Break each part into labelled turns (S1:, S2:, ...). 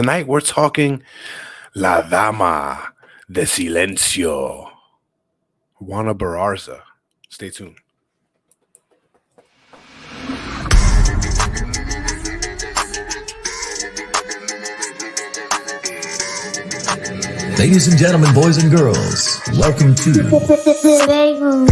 S1: Tonight we're talking La Dama de Silencio. Juana Barrza. Stay tuned.
S2: Ladies and gentlemen, boys and girls, welcome to
S3: BreakRoom,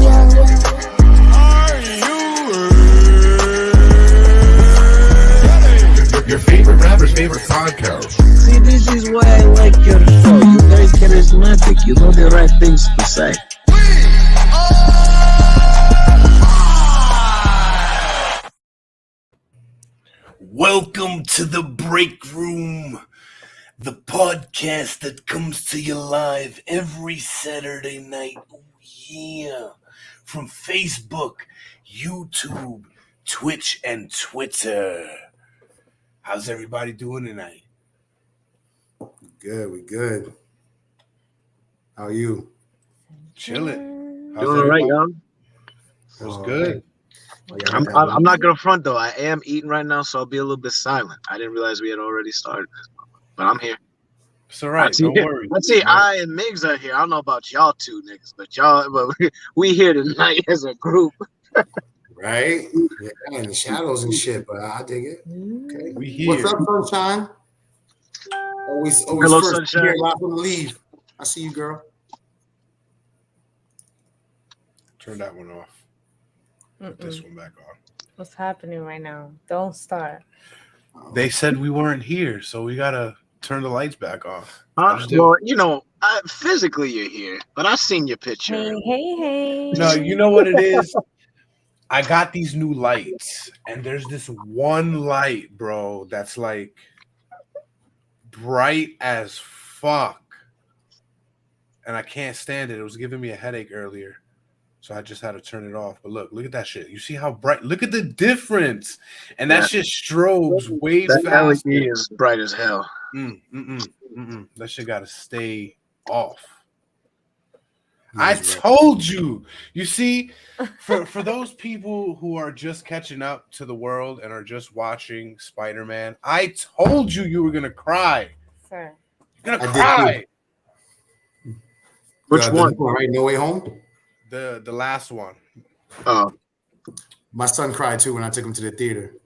S1: Your favorite rapper's favorite podcast.
S4: See, this is why I like your show. You're very charismatic. You know the right things to say.
S1: Welcome to the BreakRoom, the podcast that comes to you live every Saturday night. Oh, yeah. From Facebook, YouTube, Twitch, and Twitter. How's everybody doing tonight?
S5: We good. How are you?
S1: Chilling.
S4: Doing all right, y'all.
S1: It was good.
S4: I'm not gonna front though. I am eating right now, so I'll be a little bit silent. I didn't realize we had already started, but I'm here.
S1: It's all right. Don't worry.
S4: Let's see. I and Migs are here. I don't know about y'all two niggas, but we here tonight as a group.
S5: Right? Yeah, in the shadows and shit, but I dig it. Okay.
S1: We here.
S5: What's up, sunshine? Always
S4: Hello,
S5: first.
S4: sunshine.
S5: Here, live from the leave. I see you, girl.
S1: Turn that one off. Put this one back on.
S6: What's happening right now? Don't start.
S1: They said we weren't here, so we gotta turn the lights back off.
S4: Well, physically you're here, but I seen your picture.
S6: Hey.
S1: No, you know what it is? I got these new lights, and there's this one light, bro, that's like bright as fuck. And I can't stand it. It was giving me a headache earlier. So I just had to turn it off. But look at that shit. You see how bright? Look at the difference. And that shit strobes way
S4: That
S1: faster.
S4: LED is bright as hell.
S1: That shit gotta stay off. I told you. You see, for those people who are just catching up to the world and are just watching Spider-Man, I told you were gonna cry.
S6: Sir.
S1: You're gonna cry.
S4: Which one?
S5: Right, No Way Home?
S1: The last one.
S4: Oh,
S5: My son cried too when I took him to the theater.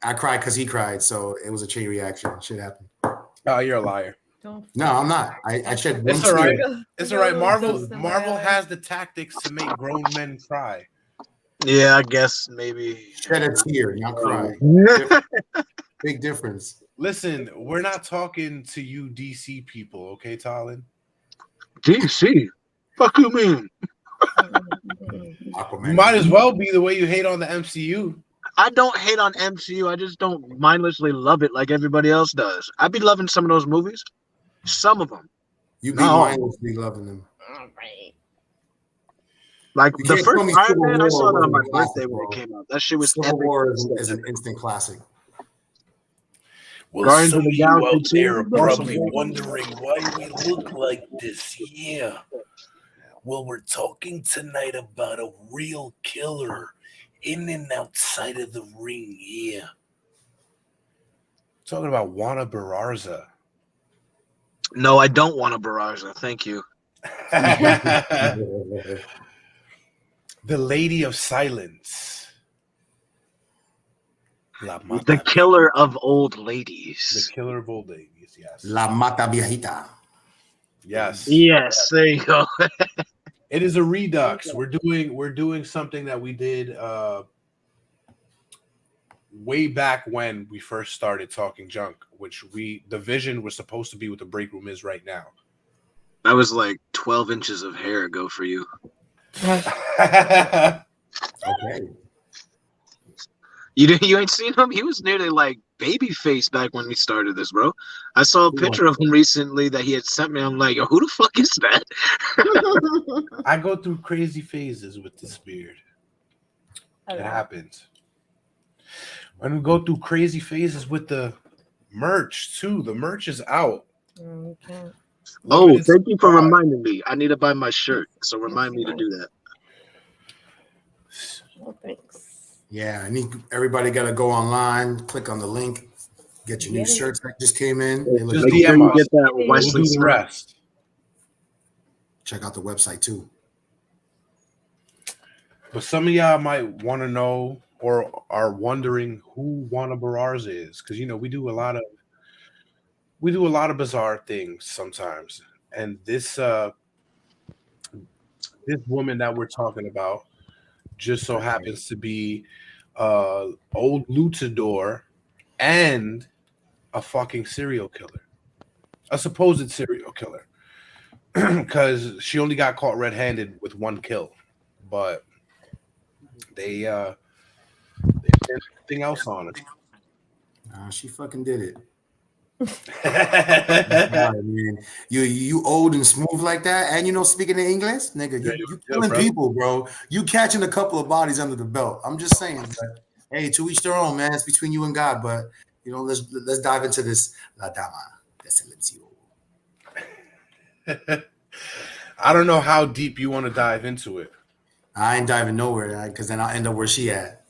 S5: I cried because he cried, so it was a chain reaction. Shit happened.
S1: Oh, you're a liar.
S6: Don't.
S5: No, I'm not. I shed one
S1: It's all right.
S5: tear.
S1: It's all right. Marvel has the tactics to make grown men cry.
S4: yeah, I guess maybe.
S5: Shed a tear, not cry. Big difference.
S1: Listen, we're not talking to you DC people, okay, Talon?
S4: DC. Fuck you mean?
S5: Aquaman.
S1: You might as well be the way you hate on the MCU.
S4: I don't hate on MCU. I just don't mindlessly love it like everybody else does. I be loving some of those movies. Some of them.
S5: You be
S4: No.
S5: mindlessly loving them.
S6: All right.
S4: Like
S5: You
S4: the
S5: can't tell
S4: first
S5: me
S4: Iron
S5: Civil
S4: Man, I saw
S5: War
S4: that on my
S5: wasn't a classic,
S4: birthday when it
S5: bro.
S4: came out. That shit was
S5: Civil
S4: epic.
S5: War is an instant classic.
S1: Well,
S4: Guardians
S1: some
S4: of the
S1: of you
S4: Galaxy
S1: out there are
S4: 2,
S1: probably
S4: awesome.
S1: wondering why we look like this. Yeah. Well, we're talking tonight about a real killer in and outside of the ring. Yeah. Talking about Juana Barrza.
S4: No, I don't want a Barraza. Thank you.
S1: The Lady of Silence. La
S4: The
S1: Mata.
S4: killer of old
S1: The
S4: ladies.
S1: killer of old ladies, yes.
S5: La Mataviejita.
S1: Yes.
S4: Yes, there you go.
S1: It is a redux. We're doing something that we did way back when we first started talking junk, which the vision was supposed to be what the break room is right now.
S4: That was like 12 inches of hair ago for you.
S5: Okay.
S4: You ain't seen him? He was nearly like baby face back when we started this, bro. I saw a picture of him recently that he had sent me. I'm like, yo, who the fuck is that?
S1: I go through crazy phases with this beard. It happens. When we go through crazy phases with the merch too. The merch is out.
S6: Okay.
S4: Oh, thank you for reminding me. I need to buy my shirt, so remind me to do that.
S6: Well, thanks.
S5: Yeah, everybody got to go online, click on the link, Get your new
S6: Get it.
S5: shirts that just came in. They look
S1: Just
S4: Make
S5: dope.
S4: sure
S1: DM
S4: you
S1: us.
S4: get that
S1: We'll
S4: Wesley
S1: do the
S4: Snipes.
S1: rest.
S5: Check out the website too.
S1: But some of y'all might want to know or are wondering who Juana Barrza is, because we do a lot of bizarre things sometimes, and this woman that we're talking about just so happens to be old luchador and a fucking serial killer, a supposed serial killer, because she only got caught red-handed with one kill, but they did everything else on her.
S5: She fucking did it.
S1: Yeah,
S5: All right, man. You old and smooth like that, and speaking in English, nigga. You killing
S1: bro.
S5: people, bro. You catching a couple of bodies under the belt. I'm just saying, but hey, to each their own, man. It's between you and God. But let's dive into this. La Dama, de Silencio.
S1: I don't know how deep you want to dive into it.
S5: I ain't diving nowhere because then I'll end up where she at.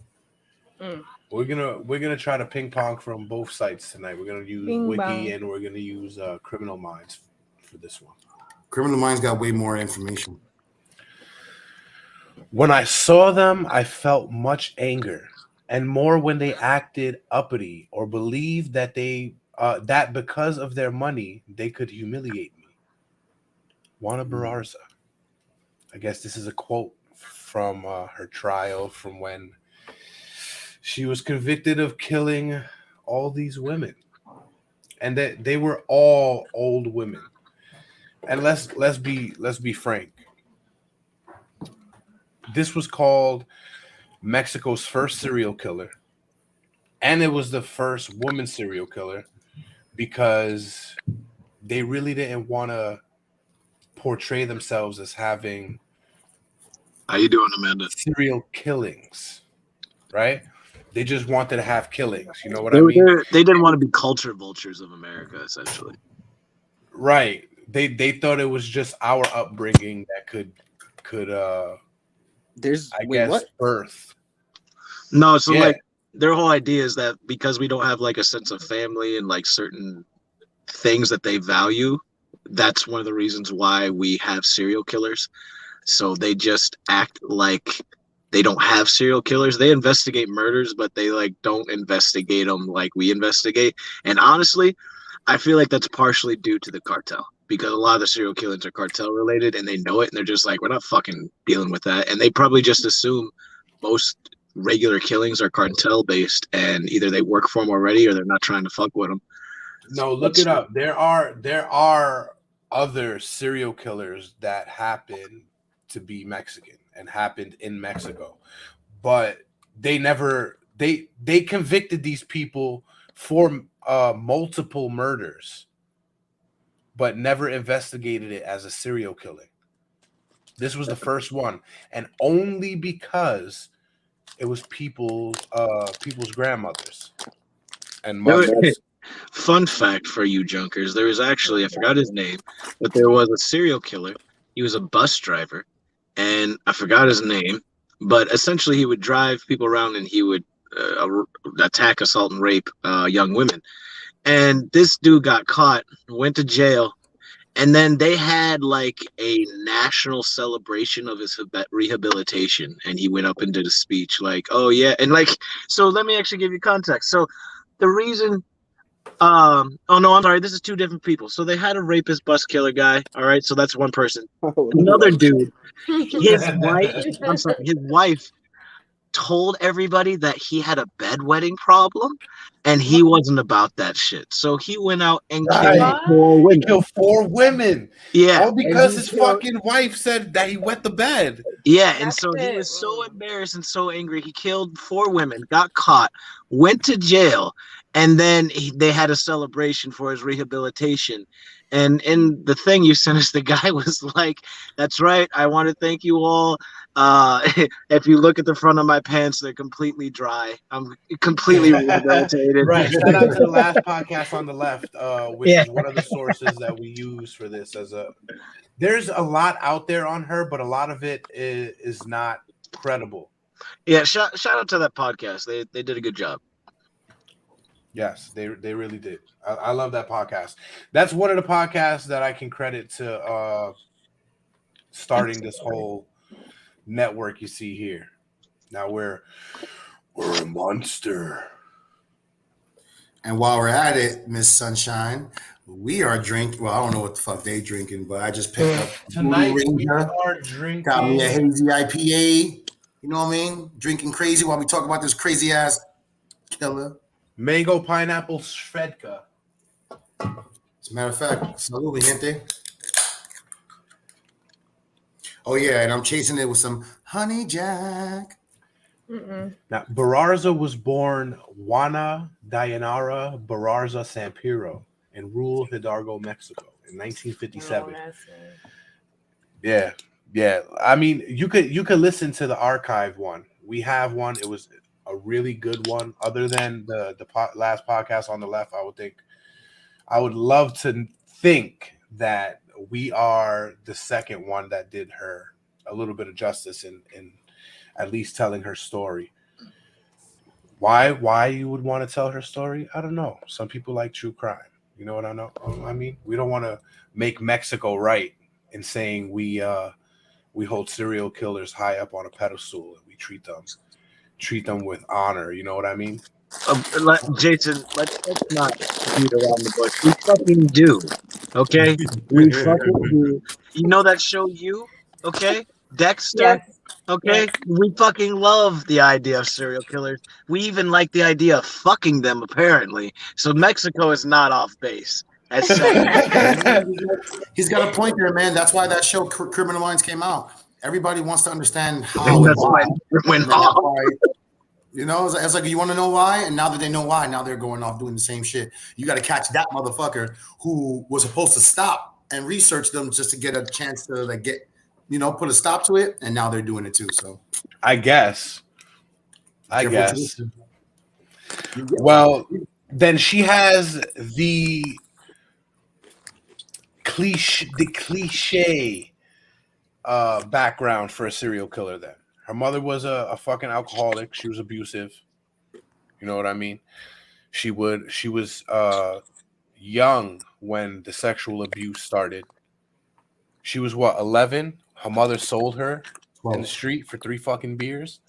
S1: We're gonna try to ping pong from both sites tonight. We're gonna use
S6: Bing
S1: Wiki
S6: bong.
S1: and we're gonna use Criminal Minds for this one.
S5: Criminal Minds got way more information.
S1: When I saw them, I felt much anger, and more when they acted uppity or believed that that because of their money they could humiliate me. Juana Barrza. I guess this is a quote from her trial from when she was convicted of killing all these women, and that they were all old women. And let's be frank. This was called Mexico's first serial killer, and it was the first woman serial killer because they really didn't want to portray themselves as having
S4: How you doing, Amanda?
S1: serial killings, right? They just wanted to have killings. You know what
S4: They,
S1: I
S4: were
S1: mean?
S4: there- they didn't want to be culture vultures of America, essentially.
S1: Right. They thought it was just our upbringing that could
S7: There's
S1: I
S7: wait,
S1: guess
S7: what?
S1: birth.
S4: No, so
S1: Yeah.
S4: like their whole idea is that because we don't have like a sense of family and like certain things that they value, that's one of the reasons why we have serial killers. So they just act like they don't have serial killers. They investigate murders, but they like don't investigate them like we investigate. And honestly, I feel like that's partially due to the cartel because a lot of the serial killings are cartel related and they know it and they're just like, we're not fucking dealing with that. And they probably just assume most regular killings are cartel based and either they work for them already or they're not trying to fuck with them.
S1: No, look it up. There are other serial killers that happen to be Mexican and happened in Mexico, but they convicted these people for multiple murders, but never investigated it as a serial killing. This was the first one, and only because it was people's grandmothers and mothers.
S4: Fun fact for you junkers, there was actually, I forgot his name, but there was a serial killer. He was a bus driver and I forgot his name, but essentially he would drive people around and he would attack, assault, and rape young women. And this dude got caught, went to jail, and then they had like a national celebration of his rehabilitation. And he went up and did a speech like, oh yeah. And like, so let me actually give you context. So the reason oh no, I'm sorry. This is two different people. So they had a rapist bus killer guy. All right, so that's one person. Another dude, his wife told everybody that he had a bedwetting problem, and he wasn't about that shit. So he went out and
S1: Right.
S4: killed 4 women.
S1: He killed 4 women.
S4: Yeah,
S1: All because
S4: and
S1: his fucking wife said that he wet the bed.
S4: yeah, and
S6: That's
S4: so he
S6: it.
S4: was so embarrassed and so angry. He killed 4 women, got caught, went to jail, and then they had a celebration for his rehabilitation. And in the thing you sent us, the guy was like, "That's right. I want to thank you all. If you look at the front of my pants, they're completely dry. I'm completely rehabilitated."
S1: Right. Shout out to the last podcast on the left, which
S4: Yeah.
S1: is one of the sources that we use for this. There's a lot out there on her, but a lot of it is not credible.
S4: Yeah, shout out to that podcast. They did a good job.
S1: Yes, they really did. I love that podcast. That's one of the podcasts that I can credit to starting this whole network you see here. Now we're a monster.
S5: And while we're at it, Miss Sunshine, we are drinking. Well, I don't know what the fuck they drinking, but I just picked up
S1: Tonight
S5: Blue
S1: we
S5: Ranger.
S1: are
S5: Got me a
S1: drinking
S5: hazy IPA. You know what I mean? Drinking crazy while we talk about this crazy ass killer.
S1: mango pineapple Svedka.
S5: As a matter of fact, salud, mi gente. Oh yeah, and I'm chasing it with some honey jack.
S6: Mm-mm.
S1: Now Barraza was born Juana Dayanara Barraza Sampiro in rural Hidalgo, Mexico in 1957.
S6: No, that's it.
S1: Yeah, yeah. I mean, you could listen to the archive one. We have one. It was a really good one. Other than the last podcast on the left, I would love to think that we are the second one that did her a little bit of justice in at least telling her story. Why you would want to tell her story? I don't know. Some people like true crime. You know what I know? I mean, we don't want to make Mexico right in saying we hold serial killers high up on a pedestal and we treat them with honor. You know what I mean?
S4: Jason, let's not beat around the bush. We fucking do. Okay? We fucking do. You know that show you? Okay? Dexter?
S6: Yes.
S4: Okay?
S6: Yes.
S4: We fucking love the idea of serial killers. We even like the idea of fucking them, apparently. So Mexico is not off base. As sad.
S5: He's got a point there, man. That's why that show Criminal Minds came out. Everybody wants to understand how and
S4: That's
S5: why.
S4: why it went
S5: And that's
S4: off.
S5: why, you know, it's like you want to know why, and now that they know why, now they're going off doing the same shit. You got to catch that motherfucker who was supposed to stop and research them just to get a chance to like get, put a stop to it, and now they're doing it too. So
S1: I guess.
S5: careful
S1: guess. Well, then she has the cliche background for a serial killer. Then her mother was a fucking alcoholic. She was abusive. You know what I mean? She was young when the sexual abuse started. She was 11? Her mother sold her in the street for 3 fucking beers.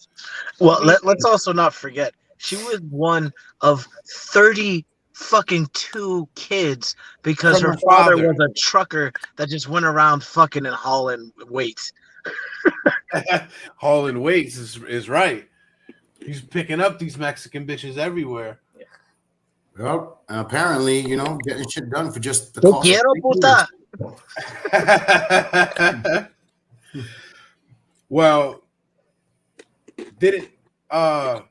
S4: Well, let's also not forget she was one of 30 fucking 2 kids because
S1: From
S4: her
S1: her
S4: father
S1: father.
S4: was a trucker that just went around fucking and hauling weights.
S1: Hauling weights is right. He's picking up these Mexican bitches everywhere.
S5: Well, and apparently, getting shit done for just the
S4: Te
S5: cost.
S4: quiero, puta.
S1: Well, did it? Her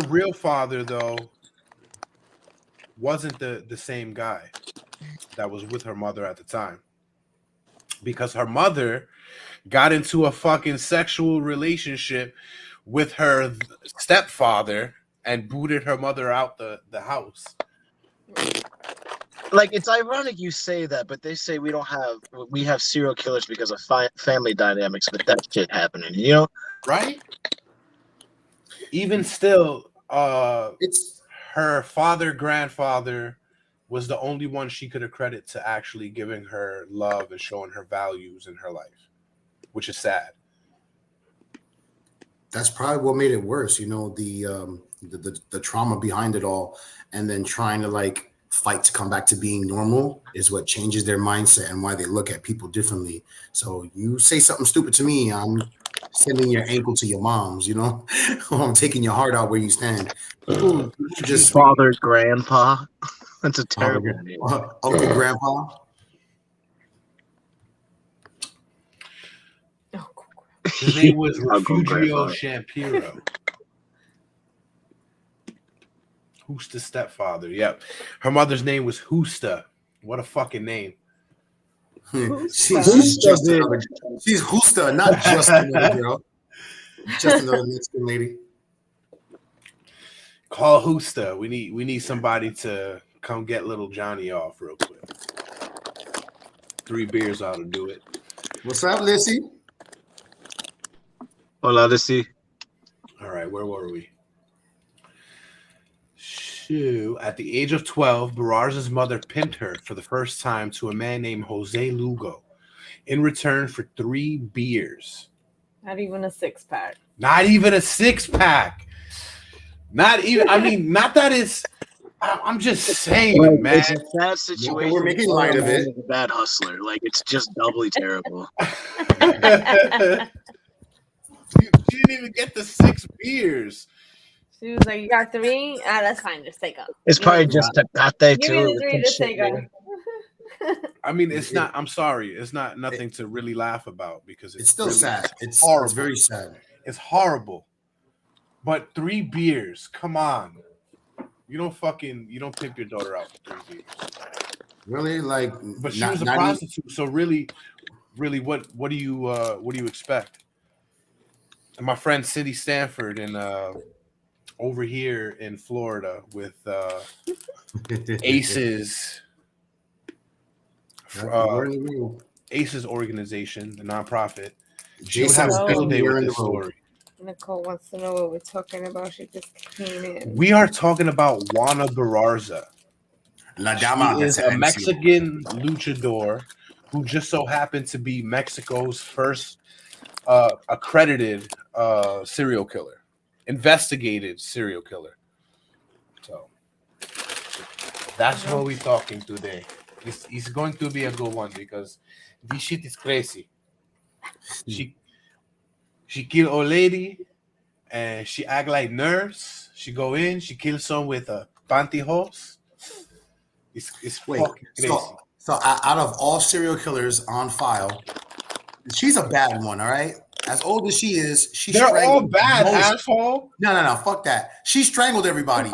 S1: real father though wasn't the same guy that was with her mother at the time, because her mother got into a fucking sexual relationship with her stepfather and booted her mother out the house.
S4: Like, it's ironic you say that, but they say we have serial killers because of family dynamics, but that shit happening,
S1: Right? Even still,
S5: It's
S1: her grandfather was the only one she could accredit to actually giving her love and showing her values in her life, which is sad.
S5: that's probably what made it worse. The trauma behind it all, and then trying to like fight to come back to being normal is what changes their mindset and why they look at people differently. So you say something stupid to me, I'm sending your ankle to your mom's, or I'm taking your heart out where you stand. People just
S4: Father, grandpa. That's a terrible name.
S5: Uncle, grandpa.
S6: Oh,
S1: His name was
S4: Uncle
S1: Refugio
S4: Grandpa.
S1: Shampiro. Husta stepfather. Yep. Her mother's name was Husta. What a fucking name.
S5: She's just she's Husta, not just another girl. Just another Mexican lady.
S1: Call Husta. We need somebody to come get little Johnny off real quick. 3 beers ought to do it.
S5: What's up, Lissy?
S4: Hola, Lissy.
S1: All right, where were we? At the age of 12, Barraza's mother pimped her for the first time to a man named Jose Lugo in return for 3 beers.
S6: Not even a 6-pack.
S1: Not even a 6-pack. Not even, I mean, not that it's, I'm just saying, man.
S4: It's a sad situation.
S5: We're making light of it.
S4: A bad hustler. Like, it's just doubly terrible.
S1: She didn't even get the 6 beers.
S6: She was like, "You got 3? Ah, that's fine. Just take them."
S4: It's probably just a pate
S6: Give me
S4: too.
S6: the 3 to take them.
S1: I mean, it's not, I'm sorry. It's not nothing to really laugh about because
S5: It's still
S1: really
S5: sad. It's
S1: horrible.
S5: It's very sad.
S1: It's horrible. But 3 beers, come on. You don't pimp your daughter out for 3 beers.
S5: Really, like,
S1: But she was a prostitute, so really, what do you expect? And my friend Cindy Stanford and over here in Florida with ACES. ACES organization, the nonprofit. She would have a field day with this story.
S6: Nicole wants to know what we're talking about. She just came in.
S1: We are talking about Juana Barrza.
S5: La Dama
S1: She is a Mexican luchador who just so happened to be Mexico's first accredited serial killer, investigated serial killer. So that's what we're talking today. It's going to be a good one because this shit is crazy. She kill old lady and she act like nurse. She go in, she kill some with a pantyhose. It's fucking crazy.
S5: So out of all serial killers on file, she's a bad one, all right? As old as she is,
S1: they're all bad, asshole.
S5: No, fuck that. She strangled everybody.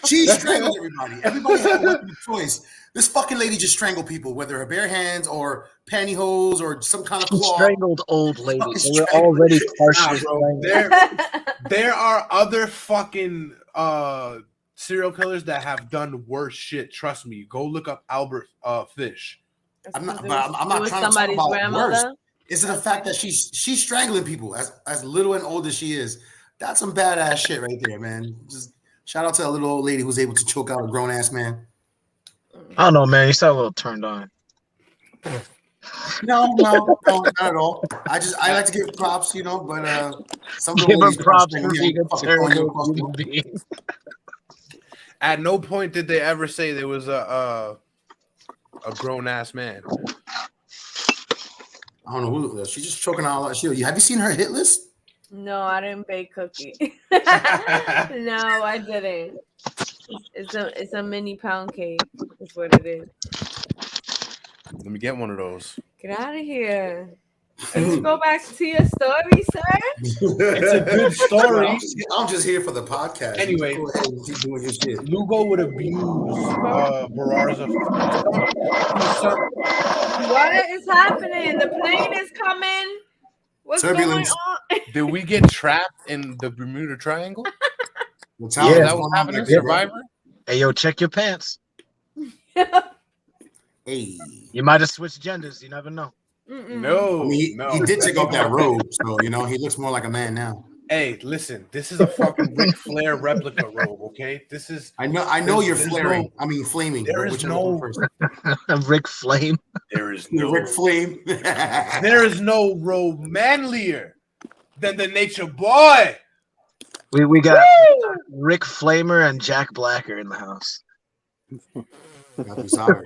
S5: She strangled everybody. Everybody had a weapon of choice. This fucking lady just strangled people, whether her bare hands or pantyhose or some kind of claw.
S4: Strangled old ladies. They were already partially strangled.
S1: There are other fucking serial killers that have done worse shit. Trust me. Go look up Albert Fish.
S5: I'm not trying to talk about worse. Is it the fact that she's strangling people as little and old as she is? That's some badass shit right there, man. Just shout out to a little old lady who's able to choke out a grown ass man.
S4: I don't know, man. You sound a little turned on.
S5: No, not at all. I like to give props, you know, but some
S4: give her props for being a terrible human being.
S1: At no point did they ever say there was a grown ass man.
S5: I don't know who. She's just choking out a lot of shit. Have you seen her hit list?
S6: No, I didn't bake cookie. No, I didn't. It's a mini pound cake. That's what it is.
S1: Let me get one of those.
S6: Get out of here. Let's go back to your story, sir.
S1: It's a good story.
S5: I'm just here for the podcast.
S1: Anyway,
S5: go ahead and keep doing your shit.
S1: Lugo would abuse Barraza.
S6: What is happening? The plane is coming. What's
S5: Turbulence.
S6: going on?
S1: Did we get trapped in the Bermuda Triangle?
S5: Yeah,
S1: that was happening. Survivor.
S4: Hey, yo, check your pants.
S5: Hey,
S4: you might have switched genders. You never know.
S1: No,
S5: he did take off that robe, so you know he looks more like a man now.
S1: Hey, listen, this is a fucking Ric Flair replica robe, okay? This is.
S5: I know you're flaring. Flaming.
S1: There is no
S4: Ric Flame.
S1: There is no
S5: Ric Flame.
S1: There is no robe manlier than the Nature Boy.
S4: We got Rick Flamer and Jack Blacker in the house.
S5: Sorry.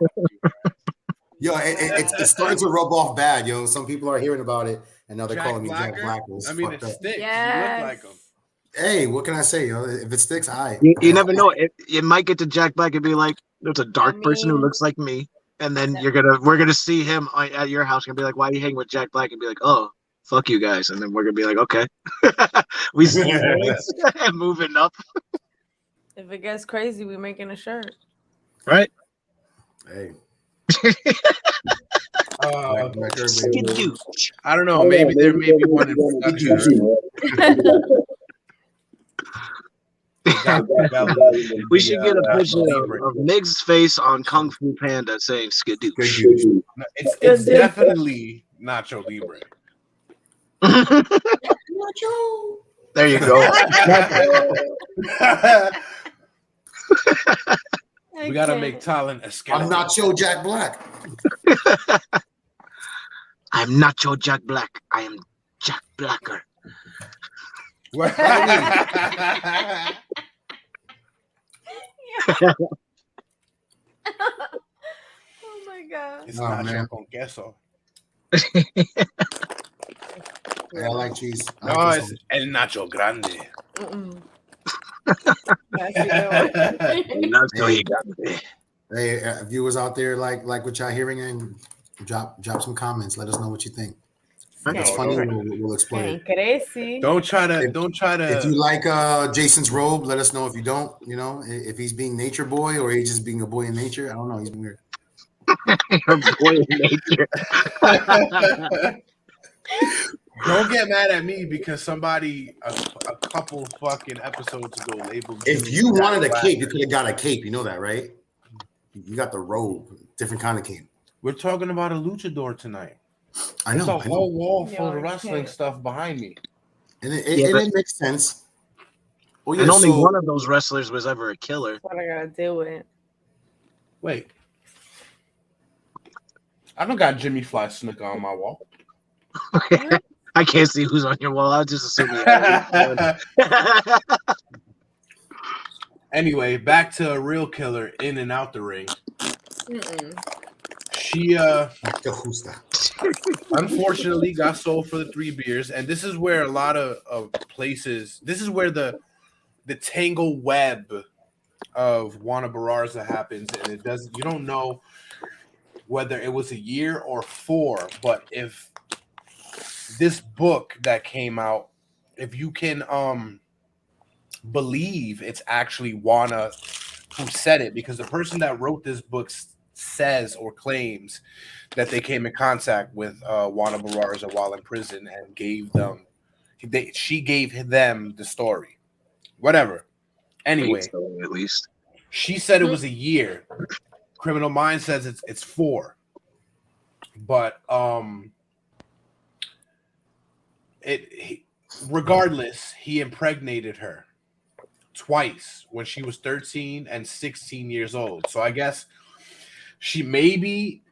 S5: Yo, it's starting to rub off bad, yo. Some people are hearing about it, and now they're calling me Jack Blacker.
S1: I mean, it sticks.
S6: Yes.
S1: You look like him.
S5: Hey, what can I say, yo? If it sticks,
S4: You never know. It might get to Jack Black and be like, there's a dark person who looks like me, and then we're gonna see him at your house and be like, why are you hanging with Jack Black? And be like, oh, fuck you guys, and then we're gonna be like, okay, we see and moving up.
S6: If it gets crazy, we're making a shirt.
S4: Right?
S5: Hey.
S1: I don't know. Maybe there may be one in production.
S4: We should get a picture of Mig's face on Kung Fu Panda saying skadoosh.
S1: It's definitely Nacho Libre.
S4: There you go.
S1: We gotta make Talon a skeleton.
S5: I'm not Joe Jack Black.
S4: I'm not your Jack Black. I am Jack Blacker.
S1: Oh
S6: my god.
S1: It's
S5: Oh,
S1: nacho
S5: man.
S1: con queso.
S5: Yeah, I like cheese. I
S1: No,
S5: like
S1: it's el nacho grande.
S4: Not so
S5: Hey.
S4: gigante.
S5: Hey, viewers out there, like what y'all hearing, and drop some comments. Let us know what you think. If it's
S1: No,
S5: funny,
S1: don't-
S5: we'll explain it.
S6: Crazy.
S1: Don't try to.
S5: If you like Jason's robe, let us know. If you don't, if he's being nature boy or he's just being a boy in nature. I don't know. He's weird.
S4: Your boy in nature.
S1: Don't get mad at me because somebody a couple fucking episodes ago labeled.
S5: If
S1: Jimmy
S5: you
S1: Jack
S5: wanted a
S1: Black.
S5: cape, you could have got a cape. You know that, right? You got the robe, different kind of cape.
S1: We're talking about a luchador tonight.
S5: I
S1: There's
S5: know.
S1: a whole wall full
S6: Yo,
S1: of wrestling
S6: okay.
S1: stuff behind me.
S5: And it
S4: Yeah, but-
S5: it makes sense. Oh yeah,
S4: And only
S5: so-
S4: one of those wrestlers was ever a killer.
S6: That's what I gotta deal with.
S1: Wait. I don't got Jimmy Fly Snuka on my wall.
S4: I can't see who's on your wall. I'll just assume you.
S1: Anyway, back to a real killer in and out the ring. She unfortunately got sold for the 3 beers, and this is where a lot of places. This is where the tangle web of Juana Barrza happens, and it does. You don't know whether it was a year or 4, but if this book that came out, if you can believe it's actually Juana who said it, because the person that wrote this book says or claims that they came in contact with Juana Barrza while in prison and gave them she gave them the story. Whatever. Anyway,
S4: at least
S1: she said it was a year. Criminal Minds says it's 4. But regardless, he impregnated her twice when she was 13 and 16 years old. So I guess she maybe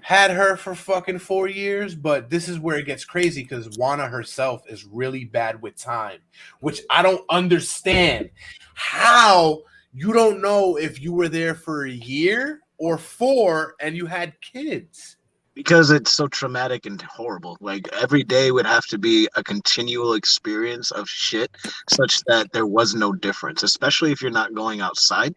S1: had her for fucking 4 years, but this is where it gets crazy because Juana herself is really bad with time, which I don't understand. How you don't know if you were there for a year or 4 and you had kids.
S4: because it's so traumatic and horrible. Like every day would have to be a continual experience of shit, such that there was no difference. Especially if you're not going outside.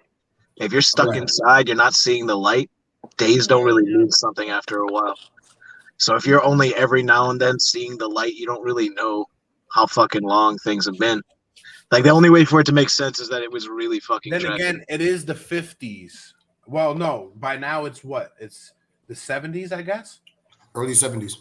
S4: If you're stuck inside, you're not seeing the light. Days don't really mean something after a while. So if you're only every now and then seeing the light, you don't really know how fucking long things have been. Like the only way for it to make sense is that it was really fucking.
S1: Then
S4: tragic.
S1: again, it is the 50s. Well, no, by now it's what? It's the 70s, I guess.
S5: Early 70s.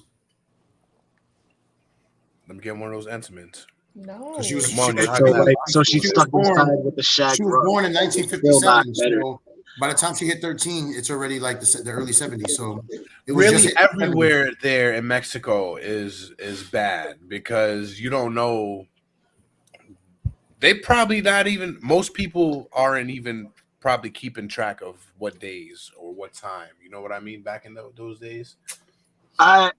S1: Let me get one of those Entenmann's.
S6: No.
S5: She was,
S1: Come on,
S5: she was-
S1: now.
S4: So, like, so
S5: she
S4: she's
S5: was
S4: stuck
S5: born-
S4: inside with the shag.
S5: She was
S4: rug.
S5: born in
S4: Still
S5: 1957.
S4: not better.
S5: So by the time she hit 13, it's already like the early 70s. So it was
S1: Really,
S5: just
S1: everywhere there in Mexico is bad because you don't know. They probably not even. Most people aren't even probably keeping track of what days or what time. You know what I mean? Back in those days.
S4: I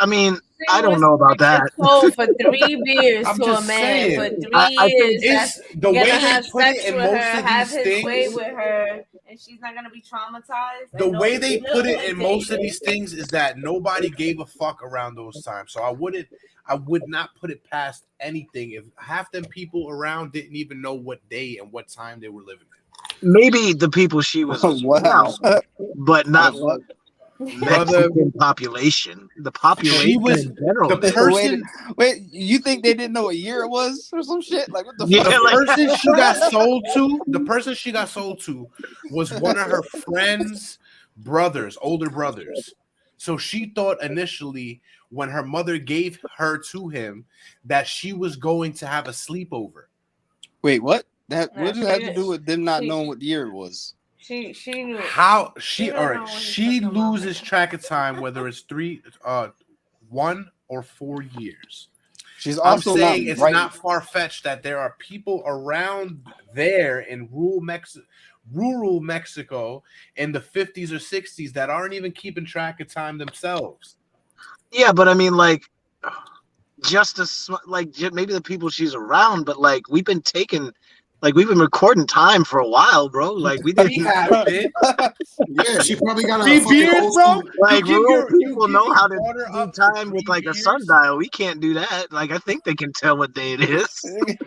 S4: mean, I don't know about that.
S6: Sold for 3 beers
S1: I'm
S6: to a
S1: just
S6: man
S1: saying.
S6: for 3
S4: I think
S6: years.
S1: It's the way
S6: Gonna
S1: they
S6: have
S1: put
S6: sex
S1: it in
S6: with
S1: most
S6: her,
S1: of
S6: have
S1: these
S6: his way
S1: things.
S6: with her, and she's not gonna be traumatized.
S1: The
S6: And
S1: way
S6: no,
S1: they
S6: no,
S1: put it
S6: no,
S1: in most of these things is that nobody gave a fuck around those times. So I would not put it past anything if half them people around didn't even know what day and what time they were living in.
S4: Maybe the people she was
S7: Wow.
S4: around, but not
S7: What?
S4: Mexican population. The population
S1: She was
S4: in general.
S1: the
S4: did.
S1: person.
S7: Wait, you think they didn't know what year it was or some shit? Like what the
S4: Yeah,
S7: fuck?
S1: The
S4: like-
S1: person she got sold to, the person she got sold to was one of her friends' brothers, older brothers. So she thought initially when her mother gave her to him that she was going to have a sleepover.
S7: Wait, what? What
S6: Nah,
S7: does it have
S6: she-
S7: to do with them not
S6: she-
S7: knowing what year it was?
S6: She knew.
S1: How she
S6: You don't
S1: all
S6: know
S1: right,
S6: what he's
S1: she
S6: talking
S1: loses track of time whether it's 1 or 4 years.
S7: She's
S1: I'm
S7: also
S1: saying
S7: not
S1: it's
S7: right.
S1: not far fetched that there are people around there in rural Mexico in the 50s or 60s that aren't even keeping track of time themselves.
S4: Yeah, but I mean, like, maybe the people she's around, but like we've been recording time for a while, bro. Like we
S1: We
S4: didn't.
S1: have been.
S5: Yeah, she probably got a
S1: 3
S5: fucking
S1: beers,
S5: old
S1: bro.
S5: school.
S4: Like
S1: you
S4: rural
S1: give
S4: people know
S1: your
S4: how to
S1: daughter
S4: do
S1: up for
S4: time with
S1: 3
S4: like a
S1: beers?
S4: sundial. We can't do that. Like I think they can tell what day it is.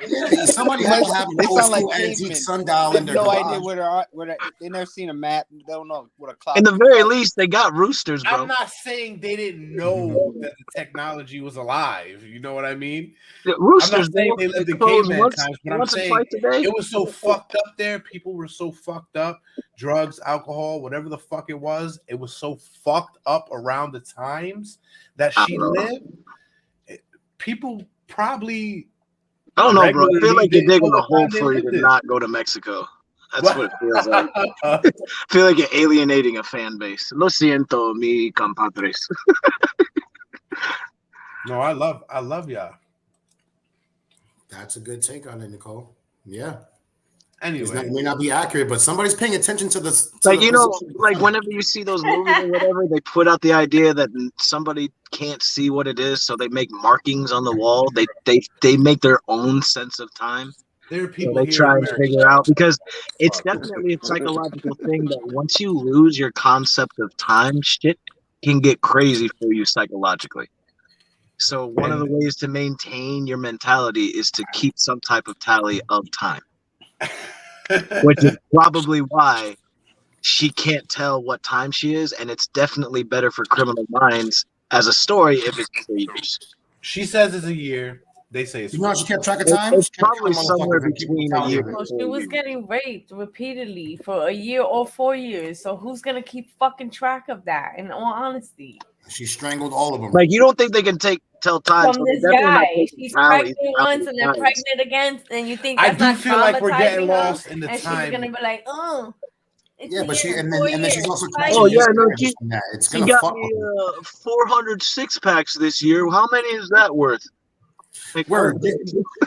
S5: Yeah, somebody had to have an
S7: They
S5: old
S7: sound like
S5: school antique
S7: cavemen.
S5: sundial
S7: They
S5: in
S7: have
S5: their
S7: no idea
S5: garage.
S7: they never seen a map. They don't know what a clock.
S4: In the very least, they got roosters, bro.
S1: I'm not saying they didn't know that the technology was alive. You know what I mean?
S4: The
S1: I'm
S4: roosters,
S1: not saying
S4: bro,
S1: they lived in
S4: close
S1: caveman times, but I'm
S4: once or
S1: saying
S4: twice a day.
S1: it was so fucked up there. People were so fucked up. Drugs, alcohol, whatever the fuck it was so fucked up around the times that she lived. People probably.
S4: I don't know, bro. I feel
S1: regularly
S4: like you're
S1: didn't
S4: digging
S1: know
S4: a
S1: what
S4: hole
S1: time they
S4: for you
S1: lived
S4: to
S1: in.
S4: not go to Mexico. That's what it feels like. I feel like you're alienating a fan base. Lo siento, mi compadres.
S1: No, I love y'all.
S5: That's a good take on it, Nicole. Yeah.
S1: Anyway,
S5: It may not be accurate, but somebody's paying attention to this.
S4: Like, you know, like whenever you see those movies or whatever, they put out the idea that somebody can't see what it is, so they make markings on the wall. They make their own sense of time.
S1: there are
S4: So
S1: people
S4: they
S1: here
S4: try
S1: in
S4: and
S1: America.
S4: figure out, because it's definitely a psychological thing that once you lose your concept of time, shit can get crazy for you psychologically. So one of the ways to maintain your mentality is to keep some type of tally of time, which is probably why she can't tell what time she is, and it's definitely better for Criminal Minds as a story if it's 4 years.
S1: She says it's a year. They say it's
S5: You know how she kept track of time?
S4: It's
S5: She kept
S4: probably
S5: counting
S4: somewhere
S5: motherfuckers and keep
S4: between a
S5: tallying
S4: year
S5: it.
S4: and
S6: Well,
S4: 4
S6: she was
S4: years.
S6: getting raped repeatedly for a year or 4 years. So who's gonna keep fucking track of that? In all honesty,
S5: She strangled all of them.
S4: Like, you don't think they can tell time?
S6: from
S4: So
S6: this
S4: they're definitely not
S6: guy,
S4: taking
S6: she's
S4: tallies
S6: pregnant
S4: out
S6: once
S4: of
S6: and then
S4: times.
S6: pregnant again, and you think
S1: I
S6: that's
S1: do
S6: not
S1: feel like we're getting
S6: traumatizing her?
S1: lost in the
S6: And she's
S1: time.
S6: gonna be like, oh, it's
S5: Yeah,
S6: a
S5: but she
S6: year,
S5: and
S6: 4
S5: then she's
S6: years,
S5: also
S6: 5
S4: Oh
S5: catching
S4: yeah,
S6: years.
S4: no,
S5: miscarriages from that. It's
S4: she
S5: gonna
S4: got
S5: fuck
S4: me
S5: with her.
S4: 400 six-packs this year. How many is that worth? Like,
S5: Word.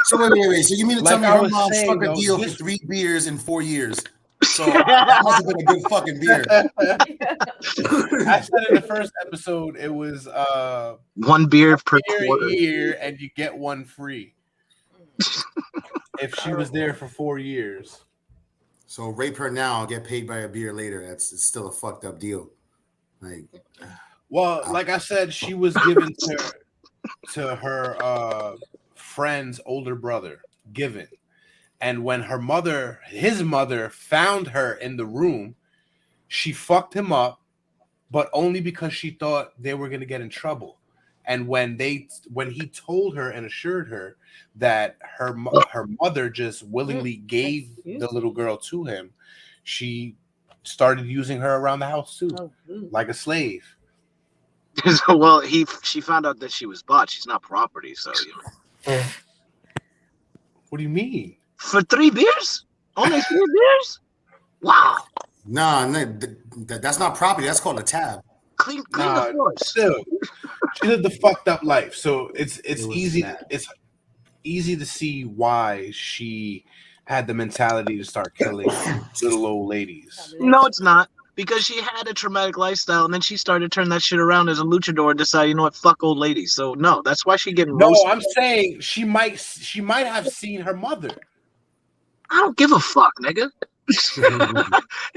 S5: So wait. So you mean to tell
S1: Like
S5: me
S1: I
S5: her
S1: was
S5: mom
S1: saying,
S5: struck a
S1: though,
S5: deal for
S1: this-
S5: 3 beers in 4 years? So that must have been a good fucking beer.
S1: I said in the first episode it was
S4: one beer per
S1: year
S4: quarter.
S1: a year and you get one free. If she was there for 4 years.
S5: So rape her now, get paid by a beer later. It's still a fucked up deal. Like,
S1: Well, like I said, she was given to her friend's older brother, given. And when his mother found her in the room, she fucked him up, but only because she thought they were going to get in trouble. And when he told her and assured her that her mother just willingly gave the little girl to him, she started using her around the house too, like a slave.
S4: Well, she found out that she was bought. She's not property, so you know.
S1: What do you mean?
S4: For 3 beers? Only 3 beers? Wow.
S5: nah, that's not property. That's called a tab.
S4: Clean the floors.
S1: Still, she lived a fucked up life, so it's
S5: was
S1: easy.
S5: bad.
S1: It's easy to see why she had the mentality to start killing little old ladies.
S4: No, it's not. Because she had a traumatic lifestyle, and then she started to turn that shit around as a luchador and decide, you know what, fuck old ladies. So no, that's why she getting
S1: No,
S4: roasted.
S1: I'm saying she might have seen her mother.
S4: I don't give a fuck, nigga.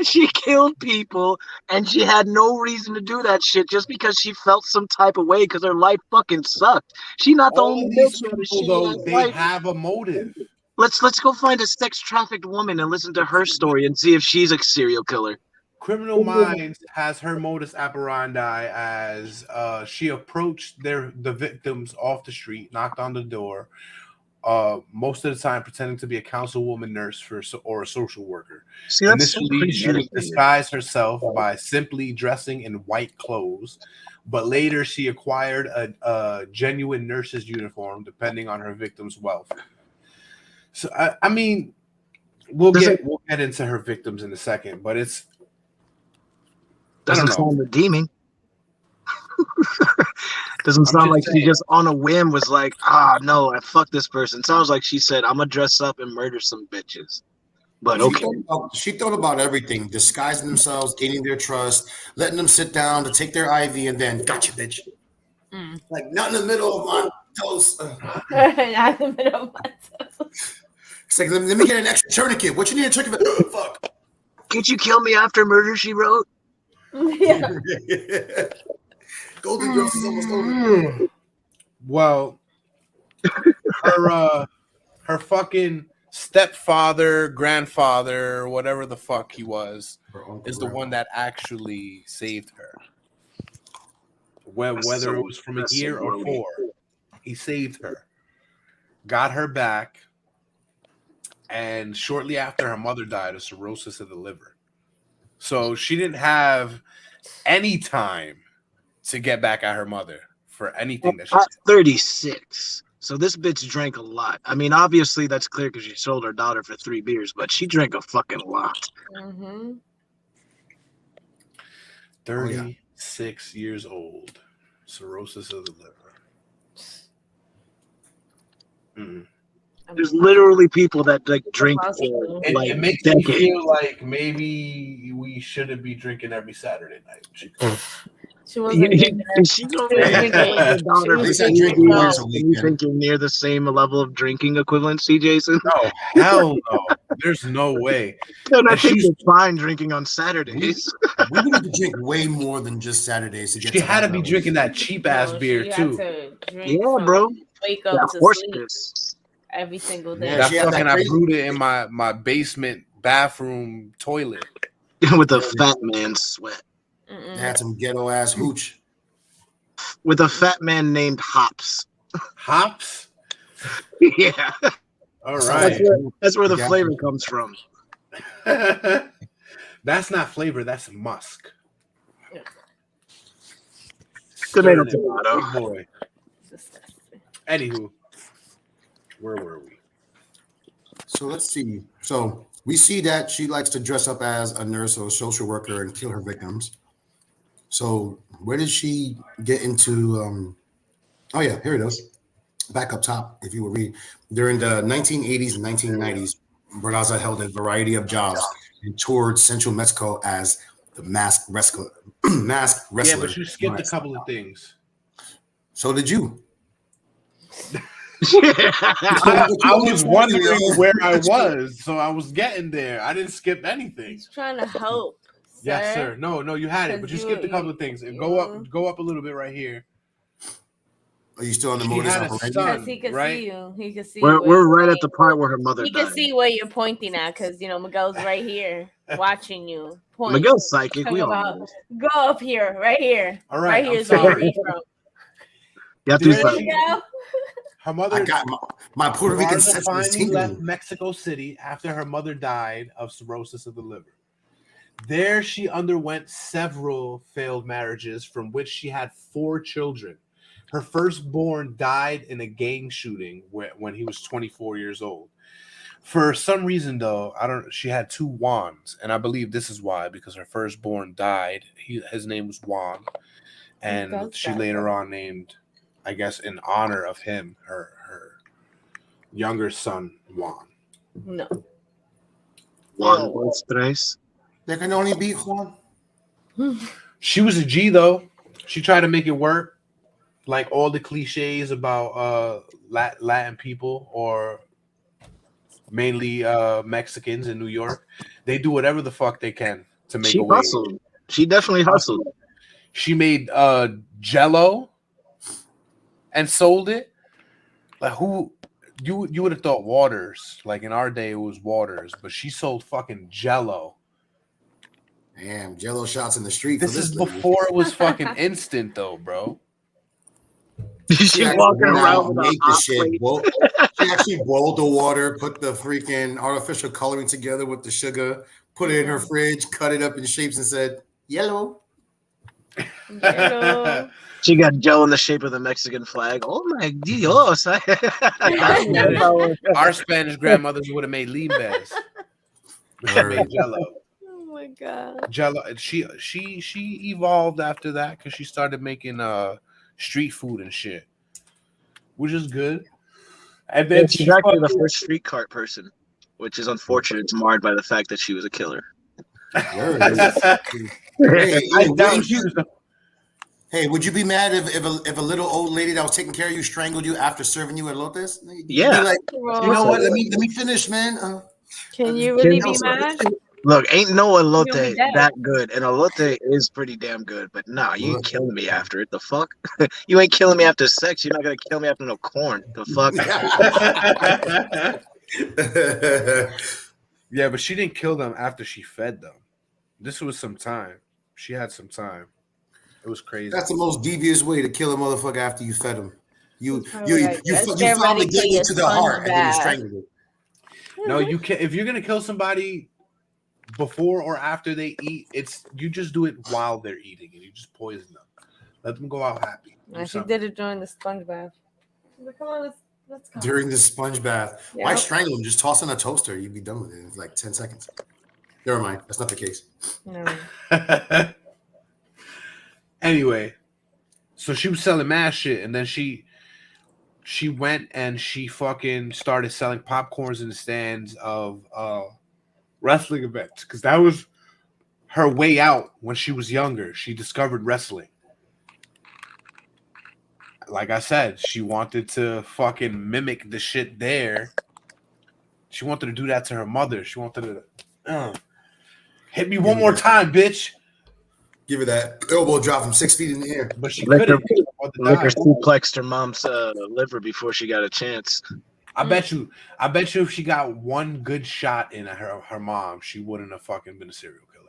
S4: She killed people, and she had no reason to do that shit just because she felt some type of way because her life fucking sucked. She not the
S1: All
S4: only
S1: of these
S4: bitch who had a
S1: people,
S4: shitty
S1: though,
S4: ass
S1: they
S4: life.
S1: have a motive.
S4: Let's go find a sex trafficked woman and listen to her story and see if she's a serial killer.
S1: Criminal Minds has her modus operandi as she approached the victims off the street, knocked on the door, most of the time pretending to be a councilwoman, nurse, or a social worker.
S4: See, that's so
S1: Initially, she would
S4: premeditated.
S1: disguise herself by simply dressing in white clothes, but later she acquired a genuine nurse's uniform, depending on her victim's wealth. So, I mean, we'll get into her victims in a second, but it's
S4: doesn't sound redeeming. Doesn't sound like
S1: saying.
S4: she just on a whim was like, no, I fuck this person. Sounds like she said, I'm gonna dress up and murder some bitches. But okay.
S5: She thought about everything, disguising themselves, gaining their trust, letting them sit down to take their IV, and then gotcha, bitch. Like not in the middle of my toast.
S6: Not in the middle of my toast.
S5: It's like, let me get an extra tourniquet. What you need a tourniquet? Fuck.
S4: Can't you kill me after Murder, She Wrote?
S6: Yeah.
S5: Golden Girls is almost over.
S1: Well, her fucking stepfather, grandfather, whatever the fuck he was, is the one that actually saved her. Whether it was from a year or 4, he saved her, got her back, and shortly after her mother died of cirrhosis of the liver. So she didn't have any time to get back at her mother for anything that she
S4: At 36. So this bitch drank a lot. I mean, obviously that's clear because she sold her daughter for 3 beers, but she drank a fucking lot.
S1: 36 years old, cirrhosis of the liver.
S4: There's literally people that like drink for like
S1: it makes
S4: decades.
S1: me feel like maybe we shouldn't be drinking every Saturday night.
S6: She wasn't drinking.
S4: She's only thinking near the same level of drinking equivalency, Jason.
S1: No, hell no. There's no way.
S4: And I think it's fine drinking on Saturdays.
S5: We need to drink way more than just Saturdays to get.
S1: She had to be drinking that cheap ass beer too.
S4: Yeah, bro.
S6: Wake up to
S4: horse
S6: sleep
S4: piss
S6: every single day.
S5: Yeah,
S1: That
S5: she had
S1: fucking
S5: that
S1: I brewed it in my basement bathroom toilet
S4: with a fat man sweat.
S5: They had some ghetto ass hooch.
S4: With a fat man named Hops.
S1: Hops.
S4: Yeah.
S1: All right.
S4: That's where the flavor comes from.
S1: That's not flavor. That's musk.
S4: Tomato,
S1: Stirring it.
S4: tomato.
S1: Good boy. Anywho, where were we?
S5: So let's see. So we see that she likes to dress up as a nurse or a social worker and kill her victims. So where did she get into? Oh yeah, here it is. Back up top, if you will read. During the 1980s and 1990s, Barraza held a variety of jobs and toured central Mexico as the masked wrestler.
S1: Yeah, but you skipped a couple of things.
S5: So did you.
S1: I was wondering where I was, so I was getting there. I didn't skip anything.
S6: He's trying to help.
S1: Yes, sir. No, you had it, but you skipped a couple of things. And go up a little bit right here.
S5: Are you still on the
S1: She
S5: modus
S1: had a
S5: operandi?
S1: son.
S6: Because he can
S1: right?
S6: see you. He can see.
S4: We're right at the part where her mother
S6: He
S4: died.
S6: can see where you're pointing at because Miguel's right here watching you. Point.
S4: Miguel's psychic. We all
S6: About,
S4: know.
S6: go up here, right here.
S1: All right,
S6: Right here is
S1: I'm
S6: where
S1: sorry.
S6: you from.
S4: You have to
S1: There
S4: be
S1: she-
S6: Miguel.
S1: Her mother.
S5: I got my Puerto Rican
S1: Barraza
S5: sense is
S1: finally left
S5: tingling.
S1: Mexico City after her mother died of cirrhosis of the liver. There, she underwent several failed marriages, from which she had 4 children. Her firstborn died in a gang shooting when he was 24 years old. For some reason, though, she had 2 Juans, and I believe this is why, because her firstborn died. His name was Juan, and she later on named, I guess, in honor of him, her younger son, Juan.
S6: No.
S4: Juan dos tres.
S5: There can only be one.
S1: She was a G, though. She tried to make it work. Like all the cliches about Latin people, or mainly Mexicans in New York, they do whatever the fuck they can to make
S4: She
S1: a way.
S4: hustled. She definitely hustled.
S1: She made Jello and sold it. Like who you would have thought Waters. Like in our day it was Waters, but she sold fucking Jello.
S5: Damn, Jello shots in the street.
S1: This
S5: for
S1: is
S5: lady.
S1: before it was fucking instant though, bro.
S4: She walking
S5: went
S4: around
S5: out
S4: with
S5: and
S4: a
S5: made the
S4: hot
S5: shit.
S4: plate.
S5: She actually boiled the water, put the freaking artificial coloring together with the sugar, put it in her fridge, cut it up in shapes, and said yellow.
S6: Hello.
S4: She got Joe in the shape of the Mexican flag. Oh my Dios.
S1: Our Spanish grandmothers would have made limbes. She made Jello.
S6: Oh my god.
S1: Jello. She evolved after that because she started making street food and shit, which is good. And then
S4: She's actually the first street cart person, which is unfortunate. It's marred by the fact that she was a killer.
S5: Word.
S1: I doubt she was a-
S5: Hey, would you be mad if a little old lady that was taking care of you strangled you after serving you at Lotus? You'd
S4: Yeah.
S5: be like, you know what? Let me finish, man.
S6: Can you really be
S5: Can-
S6: mad?
S4: Look, ain't no
S6: You'll
S4: elote
S6: be dead.
S4: that good, and elote is pretty damn good. But nah, you ain't killing me after it. The fuck? You ain't killing me after sex. You're not gonna kill me after no corn. The fuck?
S1: Yeah, but she didn't kill them after she fed them. This was some time. She had some time. It was crazy.
S5: That's the most devious way to kill a motherfucker after you fed him. You
S6: Alright, let's get
S5: found the
S6: ready for
S5: gateway
S6: your
S5: to the
S6: sponge
S5: heart and then you
S6: bath.
S5: strangled it.
S1: No, you can't. If you're gonna kill somebody before or after they eat, you just do it while they're eating, and you just poison them. Let them go out happy. Do
S6: And she
S1: something.
S6: did it during the sponge bath. She's like, come on, let's go.
S5: During the sponge bath. Why
S6: Yep.
S5: strangle him? Just toss in a toaster. You'd be done with it in like 10 seconds. Never mind. That's not the case.
S6: No.
S1: Anyway, so she was selling mad shit, and then she went and she fucking started selling popcorns in the stands of wrestling events, because that was her way out when she was younger. She discovered wrestling. Like I said, she wanted to fucking mimic the shit there. She wanted to do that to her mother. She wanted to hit me one more time, bitch.
S5: Give her that elbow drop from 6 feet in the air.
S1: But she
S4: Liquor,
S1: couldn't.
S4: liquor suplexed her mom's liver before she got a chance.
S1: I bet you if she got one good shot in her mom, she wouldn't have fucking been a serial killer.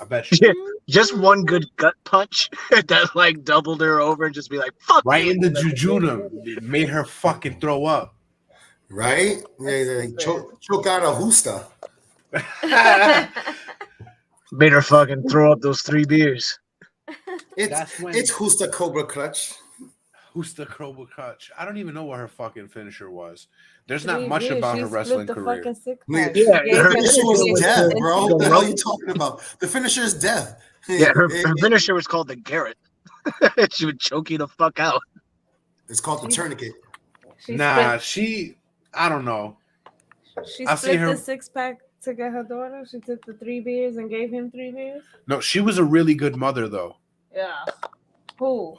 S1: I bet you.
S4: Yeah, just one good gut punch that like doubled her over and just be like, fuck.
S1: Right
S4: you.
S1: in the jujuna. It made her fucking throw up.
S5: Right? Yeah, choke out a husta.
S4: Made her fucking throw up those 3 beers.
S5: It's Husta Cobra Clutch.
S1: Husta Cobra Clutch. I don't even know what her fucking finisher was. There's not
S6: She
S1: much
S6: did.
S1: about
S6: She
S1: her
S6: split
S1: wrestling
S6: the
S1: career.
S6: fucking six
S5: Yeah,
S6: pack.
S4: Yeah,
S6: She gave
S4: her
S6: him
S5: finisher was
S6: the-
S5: death, bro. What the hell are you
S4: The-
S5: talking about? The finisher is death.
S4: Yeah, her finisher was called the Garrett. She would choke you the fuck out.
S5: It's called the tourniquet.
S6: She
S1: Nah,
S6: split,
S1: I don't know.
S6: she
S1: I see
S6: split
S1: her-
S6: the 6-pack to get her daughter. She took the 3 beers and gave him 3 beers.
S1: No, she was a really good mother though.
S6: Yeah. Who?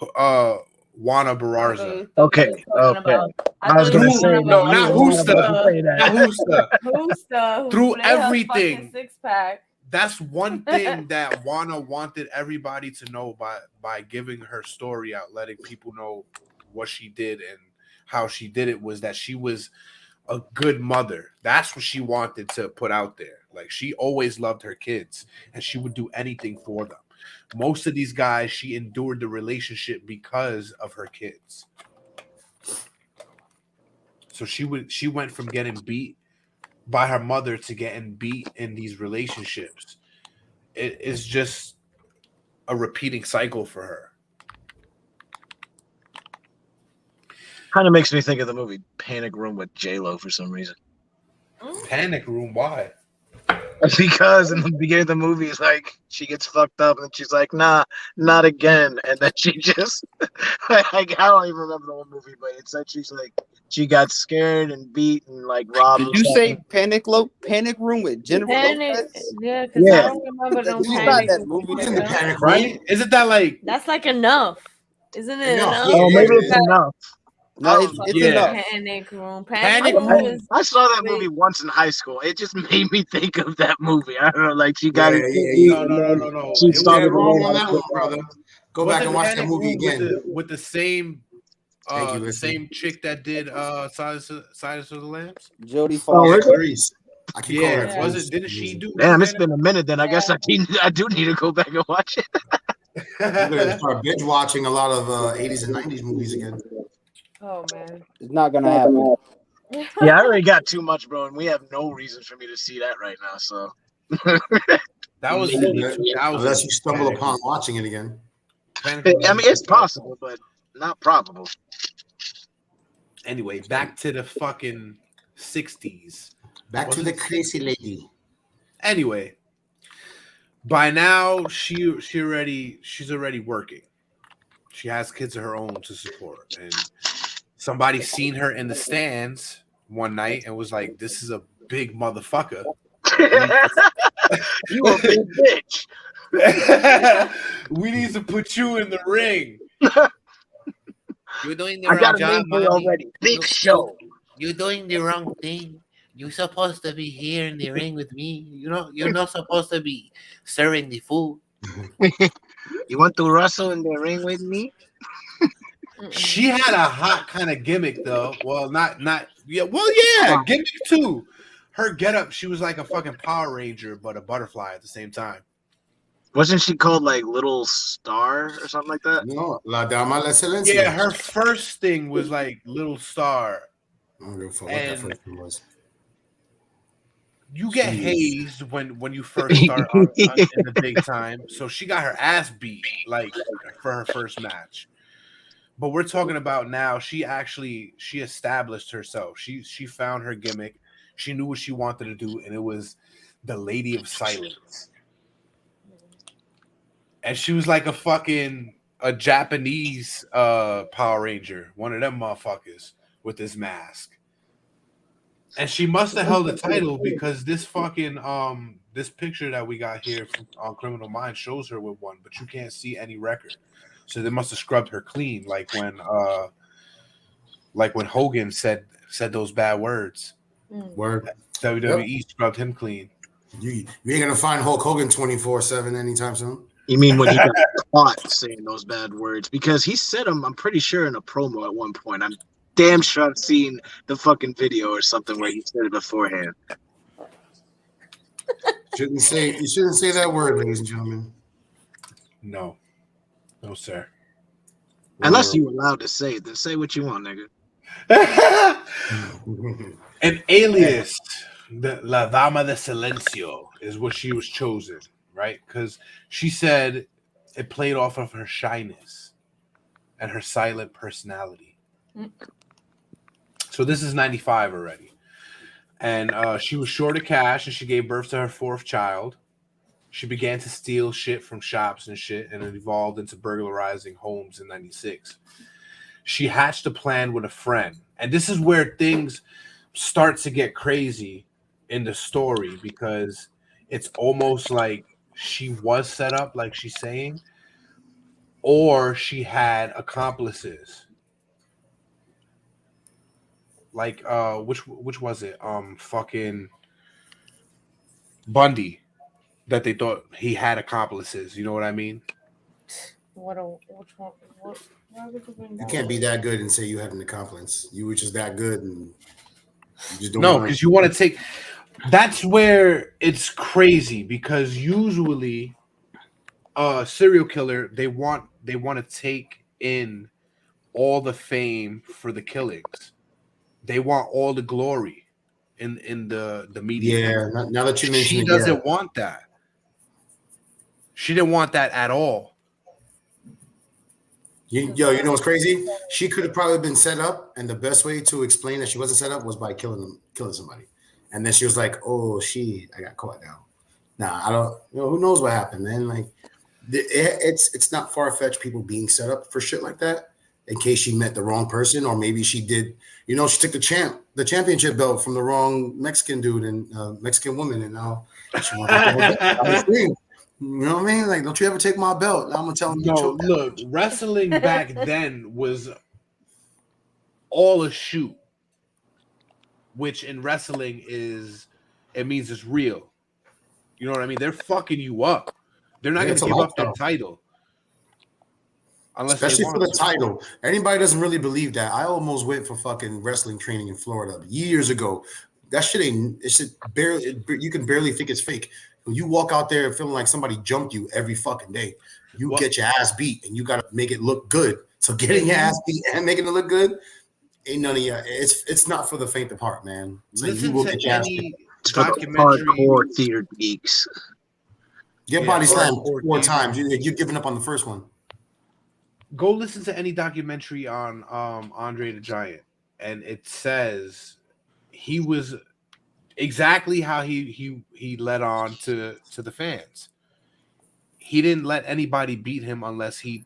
S1: Juana Barrza.
S4: Okay, okay. I was gonna say
S1: no, not Husta.
S4: Say that.
S1: Not Husta.
S6: Husta, who
S1: Through
S6: split her
S1: everything.
S6: fucking 6-pack.
S1: That's one thing that Juana wanted everybody to know by giving her story out, letting people know what she did and how she did it, was that she was a good mother. That's what she wanted to put out there. Like, she always loved her kids and she would do anything for them. Most of these guys, she endured the relationship because of her kids. So she went from getting beat by her mother to getting beat in these relationships. It is just a repeating cycle for her.
S4: Kind of makes me think of the movie Panic Room with J-Lo for some reason.
S1: Panic Room, why?
S4: Because in the beginning of the movie, it's like she gets fucked up and she's like, nah, not again. And then she just, like, I don't even remember the whole movie, but it's like she's like, she got scared and beat and like robbed.
S7: Did you say Panic Room with Jennifer
S6: Panic.
S7: Lopez?
S6: Yeah, because
S4: Yeah.
S6: I don't remember no
S7: It's not
S6: panic.
S7: that movie.
S5: Who's in the panic room?
S1: Right? Isn't that like
S6: That's like enough. Isn't it
S5: Enough,
S6: enough?
S5: yeah.
S4: Oh, maybe it's enough.
S7: No, it's
S1: Yeah.
S7: enough.
S6: Panic room.
S1: Panic
S6: Panic room
S1: Room?
S6: is
S4: I saw that
S6: Wait.
S4: movie once in high school. It just made me think of that movie. I don't know, like she got
S5: Yeah,
S4: it.
S5: yeah,
S1: no.
S4: She
S1: It was
S4: started
S5: wrong
S4: to
S5: on that one, brother. Go back and watch that
S1: Panic
S5: movie
S1: Room
S5: again.
S1: with the same
S5: Thank you,
S1: the
S5: Listen.
S1: same chick that did Silence of the Lambs.
S7: Jodie
S4: Oh,
S7: Foster.
S4: is it?
S5: Clarice. I keep calling her
S1: Yeah, was
S5: Clarice.
S1: it? Didn't she do?
S4: Damn, it's
S1: Panic
S4: been a minute. Then I guess I do need to go back and watch it.
S5: I'm gonna start binge watching a lot of 80s and 90s movies again.
S6: oh man.
S7: It's not gonna happen.
S4: Yeah, I already got too much, bro, and we have no reason for me to see that right now. So
S1: That was
S5: Maybe,
S1: in the 2000s.
S5: unless you stumble upon watching it again.
S1: Panic
S4: I
S1: Room
S4: mean, it's possible, but not probable.
S1: Anyway, back to the fucking 60s.
S5: Back to the crazy lady.
S1: Anyway, by now she's already working. She has kids of her own to support, and somebody seen her in the stands one night and was like, "This is a big motherfucker.
S4: You a big bitch.
S1: We need to put you in the ring." You're doing the
S4: I
S1: wrong
S4: got a
S1: job,
S4: name for you
S1: Mommy.
S4: already. Big Show.
S1: You're doing the wrong thing. You're supposed to be here in the ring with me. You're not supposed to be serving the food.
S4: You want to wrestle in the ring with me?
S1: She had a hot kind of gimmick though. Well, not yeah. Well, yeah, gimmick too. Her getup, she was like a fucking Power Ranger, but a butterfly at the same time.
S4: Wasn't she called like Little Star or something like that?
S5: No, La Dama, la Silencio.
S1: Yeah, her first thing was like Little Star.
S5: I don't give a fuck what that first one was.
S1: You get hazed when you first start in the big time. So she got her ass beat like for her first match. But we're talking about now. She established herself. She found her gimmick. She knew what she wanted to do, and it was the Lady of Silence. And she was like a Japanese Power Ranger, one of them motherfuckers with this mask. And she must have held the title because this fucking this picture that we got here on Criminal Minds shows her with one, but you can't see any record. So they must have scrubbed her clean, like when Hogan said those bad words.
S5: Word.
S1: WWE scrubbed him clean.
S5: You ain't gonna find Hulk Hogan 24/7 anytime soon.
S4: You mean when he got caught saying those bad words? Because he said them, I'm pretty sure, in a promo at one point. I'm damn sure I've seen the fucking video or something where he said it beforehand.
S5: You shouldn't say that word, ladies and gentlemen.
S1: No, sir.
S4: Unless you're allowed to say it, then say what you want, nigga.
S1: An alias, La Dama de Silencio, is what she was chosen, right? Because she said it played off of her shyness and her silent personality. So this is 95 already. And she was short of cash, and she gave birth to her fourth child. She began to steal shit from shops and shit, and it evolved into burglarizing homes in 96. She hatched a plan with a friend. And this is where things start to get crazy in the story, because it's almost like she was set up, like she's saying, or she had accomplices. Like which was it? Fucking Bundy, that they thought he had accomplices. You know what I mean?
S6: Which one? Why would you bring
S5: You
S6: that
S5: can't
S6: up?
S5: be that good and say you had an accomplice. You were just that good, and you just don't.
S1: No, because you want to take. That's where it's crazy, because usually, serial killer, they want to take in all the fame for the killings. They want all the glory in the media.
S5: Yeah, now that you mention
S1: She
S5: it,
S1: doesn't want that. She didn't want that at all.
S5: you know what's crazy? She could have probably been set up, and the best way to explain that she wasn't set up was by killing somebody. And then she was like, "Oh, I got caught now." Nah, I don't. Who knows what happened, man? Like, it's not far fetched people being set up for shit like that, in case she met the wrong person, or maybe she did. She took the championship belt from the wrong Mexican dude and Mexican woman, and now she wants to You know what I mean? Like, don't you ever take my belt? Now I'm gonna tell him.
S1: No, look, wrestling back then was all a shoot, which in wrestling means it's real. You know what I mean? They're fucking you up. They're not going to give up their title.
S5: Especially for the title. Anybody doesn't really believe that. I almost went for fucking wrestling training in Florida years ago. That shit ain't. It should barely. You can barely think it's fake. When you walk out there feeling like somebody jumped you every fucking day, you get your ass beat, and you got to make it look good. So getting your ass beat and making it look good ain't none of you. It's not for the faint of heart, man. So
S1: Listen
S5: you will
S1: to
S5: get your ass
S1: any
S4: It's for the
S1: documentary.
S4: hardcore theater geeks.
S5: Get body slammed
S1: hardcore
S5: 4
S1: theater.
S5: times. You're giving up on the first one.
S1: Go listen to any documentary on Andre the Giant, and it says he was exactly how he led on to the fans. He didn't let anybody beat him unless he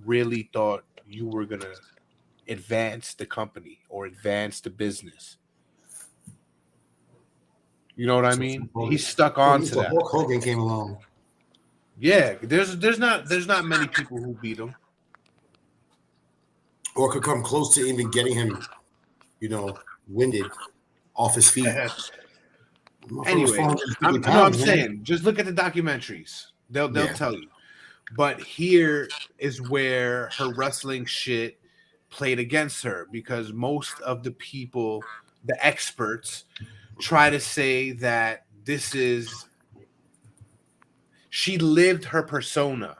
S1: really thought you were gonna advance the company or advance the business. You know what I mean? He's stuck on to that.
S5: Hulk Hogan came along.
S1: Yeah, there's not many people who beat him.
S5: Or could come close to even getting him, winded off his feet.
S1: Anyway, I'm saying, just look at the documentaries. They'll tell you. But here is where her wrestling shit played against her, because most of the people, the experts, try to say that she lived her persona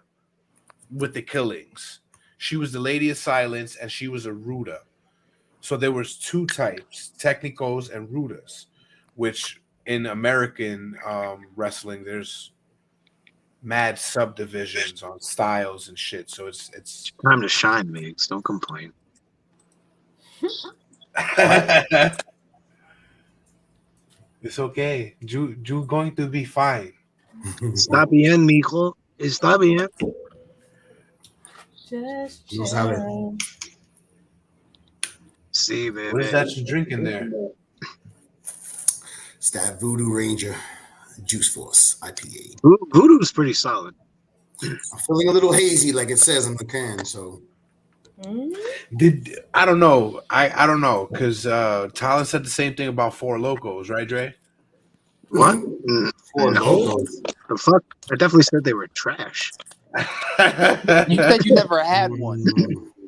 S1: with the killings. She was the Lady of Silence and she was a Ruda. So there was two types, Technicos and Rudas, which in American wrestling, there's mad subdivisions on styles and shit. So it's
S4: time to shine, Migs. Don't complain.
S1: It's okay. You going to be fine.
S4: Está bien, mijo. Está bien.
S6: Just
S4: See, baby.
S1: What is that you're drinking there?
S5: It's that Voodoo Ranger Juice Force IPA.
S4: Voodoo's pretty solid.
S5: I'm feeling a little hazy, like it says on the can. So,
S1: I don't know. I don't know, because Tyler said the same thing about Four Locos, right, Dre?
S4: What?
S5: Four Locos.
S4: The fuck? I definitely said they were trash.
S7: You said you never had one.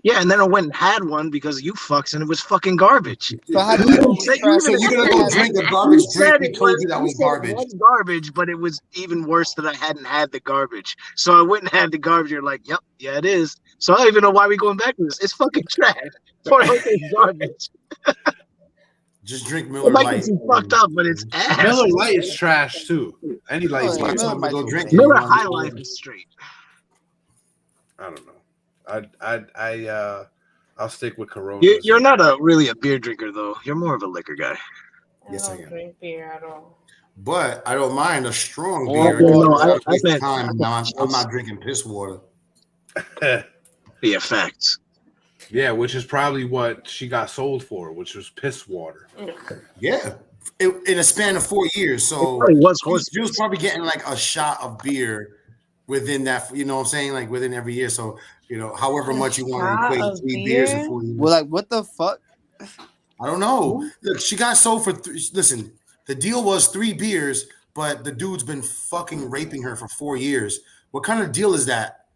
S4: Yeah, and then I went and had one because you fucks, and it was fucking garbage.
S7: So how do you know
S5: So you're gonna go drink a garbage drink? We told you that was garbage.
S4: It was garbage, but it was even worse that I hadn't had the garbage. So I went and had the garbage. You're like, yep, yeah, it is. So I don't even know why we going back to this. It's fucking trash. It's garbage.
S5: Just drink Miller
S4: It might
S5: Lite.
S4: be fucked up, but it's ass.
S1: Miller Lite is trash too. Any light is trash.
S4: Miller High Life is straight.
S1: I don't know. I'll stick with Corona.
S4: You're not really a beer drinker though. You're more of a liquor guy.
S5: Yes, I
S6: don't
S5: am.
S6: drink beer at all.
S5: But I don't mind a strong
S4: Oh,
S5: beer.
S4: no, I meant-
S5: I'm not drinking piss water.
S4: Yeah, facts.
S1: Yeah, which is probably what she got sold for, which was piss water.
S5: Yeah, in a span of 4 years. So
S4: It was horse
S5: she was probably getting like a shot of beer within that. You know what I'm saying? Like within every year. So however much you want to
S6: Shot
S5: equate
S6: of
S5: 3 beers in
S6: beer?
S5: 4 years.
S7: Well, like, what the fuck?
S5: I don't know. Look, she got sold for. Listen, the deal was 3 beers, but the dude's been fucking raping her for 4 years. What kind of deal is that?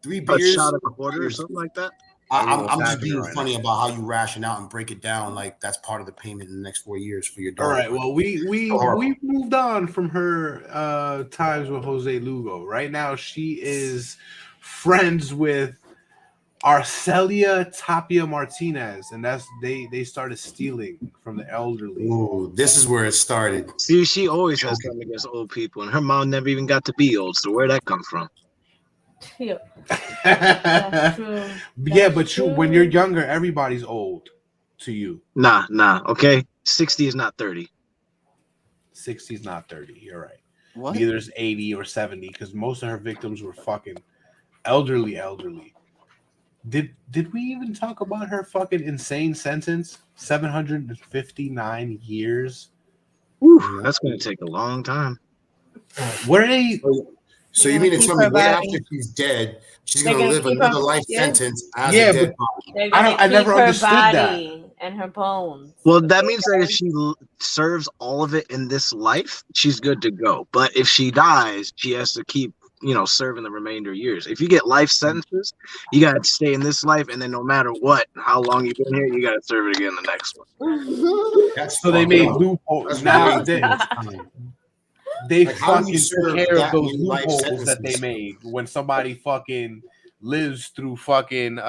S5: 3
S4: A
S5: beers,
S4: shot of a quarter or something like that.
S5: I'm just being funny about how you ration out and break it down. Like that's part of the payment in the next 4 years for your dog.
S1: All right. Well, we moved on from her times with Jose Lugo. Right now, she is friends with Arcelia Tapia Martinez, and that's they started stealing from the elderly.
S5: Ooh, this is where it started.
S4: See, she always has something against old people, and her mom never even got to be old. So where'd that come from?
S6: Yeah. That's true.
S1: Yeah, but when you're younger, everybody's old to you.
S4: Nah. Okay, 60 is not 30.
S1: 60 is not 30. You're right.
S7: What?
S1: Neither is 80 or 70, because most of her victims were fucking elderly. Did we even talk about her fucking insane sentence? 759 years.
S4: Whew, that's gonna take a long time.
S1: What are they?
S5: So you mean to
S6: keep
S5: tell me
S6: her
S5: right
S6: body.
S5: after she's dead, she's
S6: They're
S5: gonna
S6: gonna
S5: live
S6: keep
S5: another
S6: her-
S5: life
S6: yeah.
S5: sentence as
S1: Yeah,
S5: a dead body?
S6: They're
S1: I
S6: gonna
S1: never
S6: keep her
S1: understood that.
S6: body and her bones.
S4: Well, that means that if she serves all of it in this life, she's good to go. But if she dies, she has to keep, serving the remainder years. If you get life sentences, you got to stay in this life, and then no matter what, how long you've been here, you got to serve it again the next one.
S5: That's
S1: So they
S5: fucked
S1: made
S5: up.
S1: loopholes.
S5: That's
S1: Now
S5: way too much time.
S1: they
S5: Like, how do
S1: fucking
S5: you serve
S1: took care of
S5: that
S1: those
S5: many life
S1: loopholes that they
S5: sentences?
S1: made when somebody fucking lives through fucking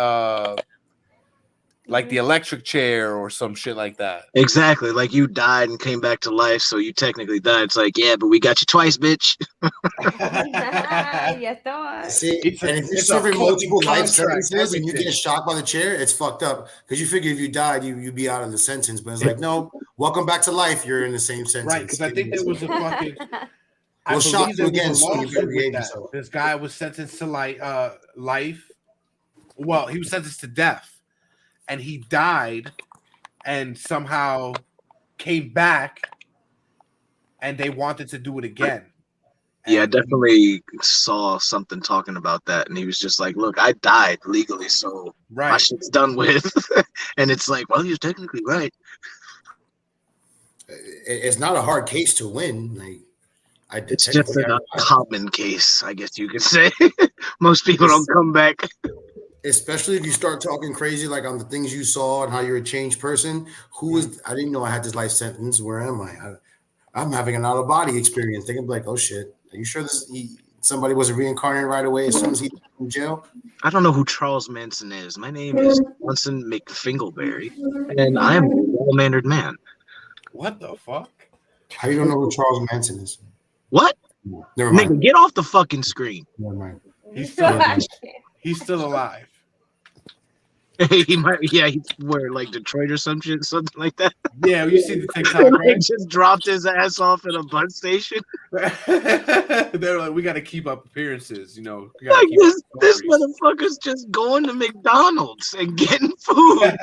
S1: like the electric chair or some shit like that.
S4: Exactly. Like you died and came back to life, so you technically died. It's like, yeah, but we got you twice, bitch.
S6: Ya estaba.
S5: See,
S1: It's a-
S5: and if you're
S1: it's a
S5: serving
S1: fucking
S5: multiple life
S1: contract,
S5: sentences and you
S1: everything.
S5: get shot by the chair, it's fucked up. Because you figure if you died, you'd be out of the sentence. But it's like, no, welcome back to life. You're in the same sentence.
S1: Right, because I think there was a fucking.
S5: We'll shock
S1: believe
S5: you
S1: there
S5: again
S1: was a
S5: soon. You
S1: lawsuit
S5: better
S1: with
S5: behave
S1: that.
S5: yourself.
S1: This guy was sentenced to life, Well, he was sentenced to death, and he died, and somehow came back, and they wanted to do it again.
S4: Yeah, I
S1: And
S4: definitely saw something talking about that, and he was just like, "Look, I died legally, so my
S1: right.
S4: shit's done with." And it's like, well, you're technically right.
S5: It's not a hard case to win. Like I did
S4: It's just
S5: technically,
S4: a common case, I guess you could say. Most people don't come back.
S5: especially if you start talking crazy like on the things you saw and how you're a changed person. Who is? I didn't know I had this life sentence. Where am I? I'm having an out of body experience. They can be like, "Oh shit, are you sure somebody was reincarnated right away as soon as he got from jail?"
S4: I don't know who Charles Manson is. My name is Johnson McFingleberry, and I am a well-mannered man.
S1: What the fuck?
S5: How you don't know who Charles Manson is?
S4: What?
S5: Never mind.
S4: Nigga, get off the fucking screen.
S5: Never mind.
S1: He's still alive.
S4: He might, yeah, he's where like Detroit or some shit, something like that.
S1: Yeah, you see the TikTok,
S4: He
S1: right?
S4: just dropped his ass off at a bus station.
S1: They're like, we got to keep up appearances, you know. We gotta
S4: Like
S1: keep up
S4: this
S1: stories.
S4: motherfucker's just going to McDonald's and getting food.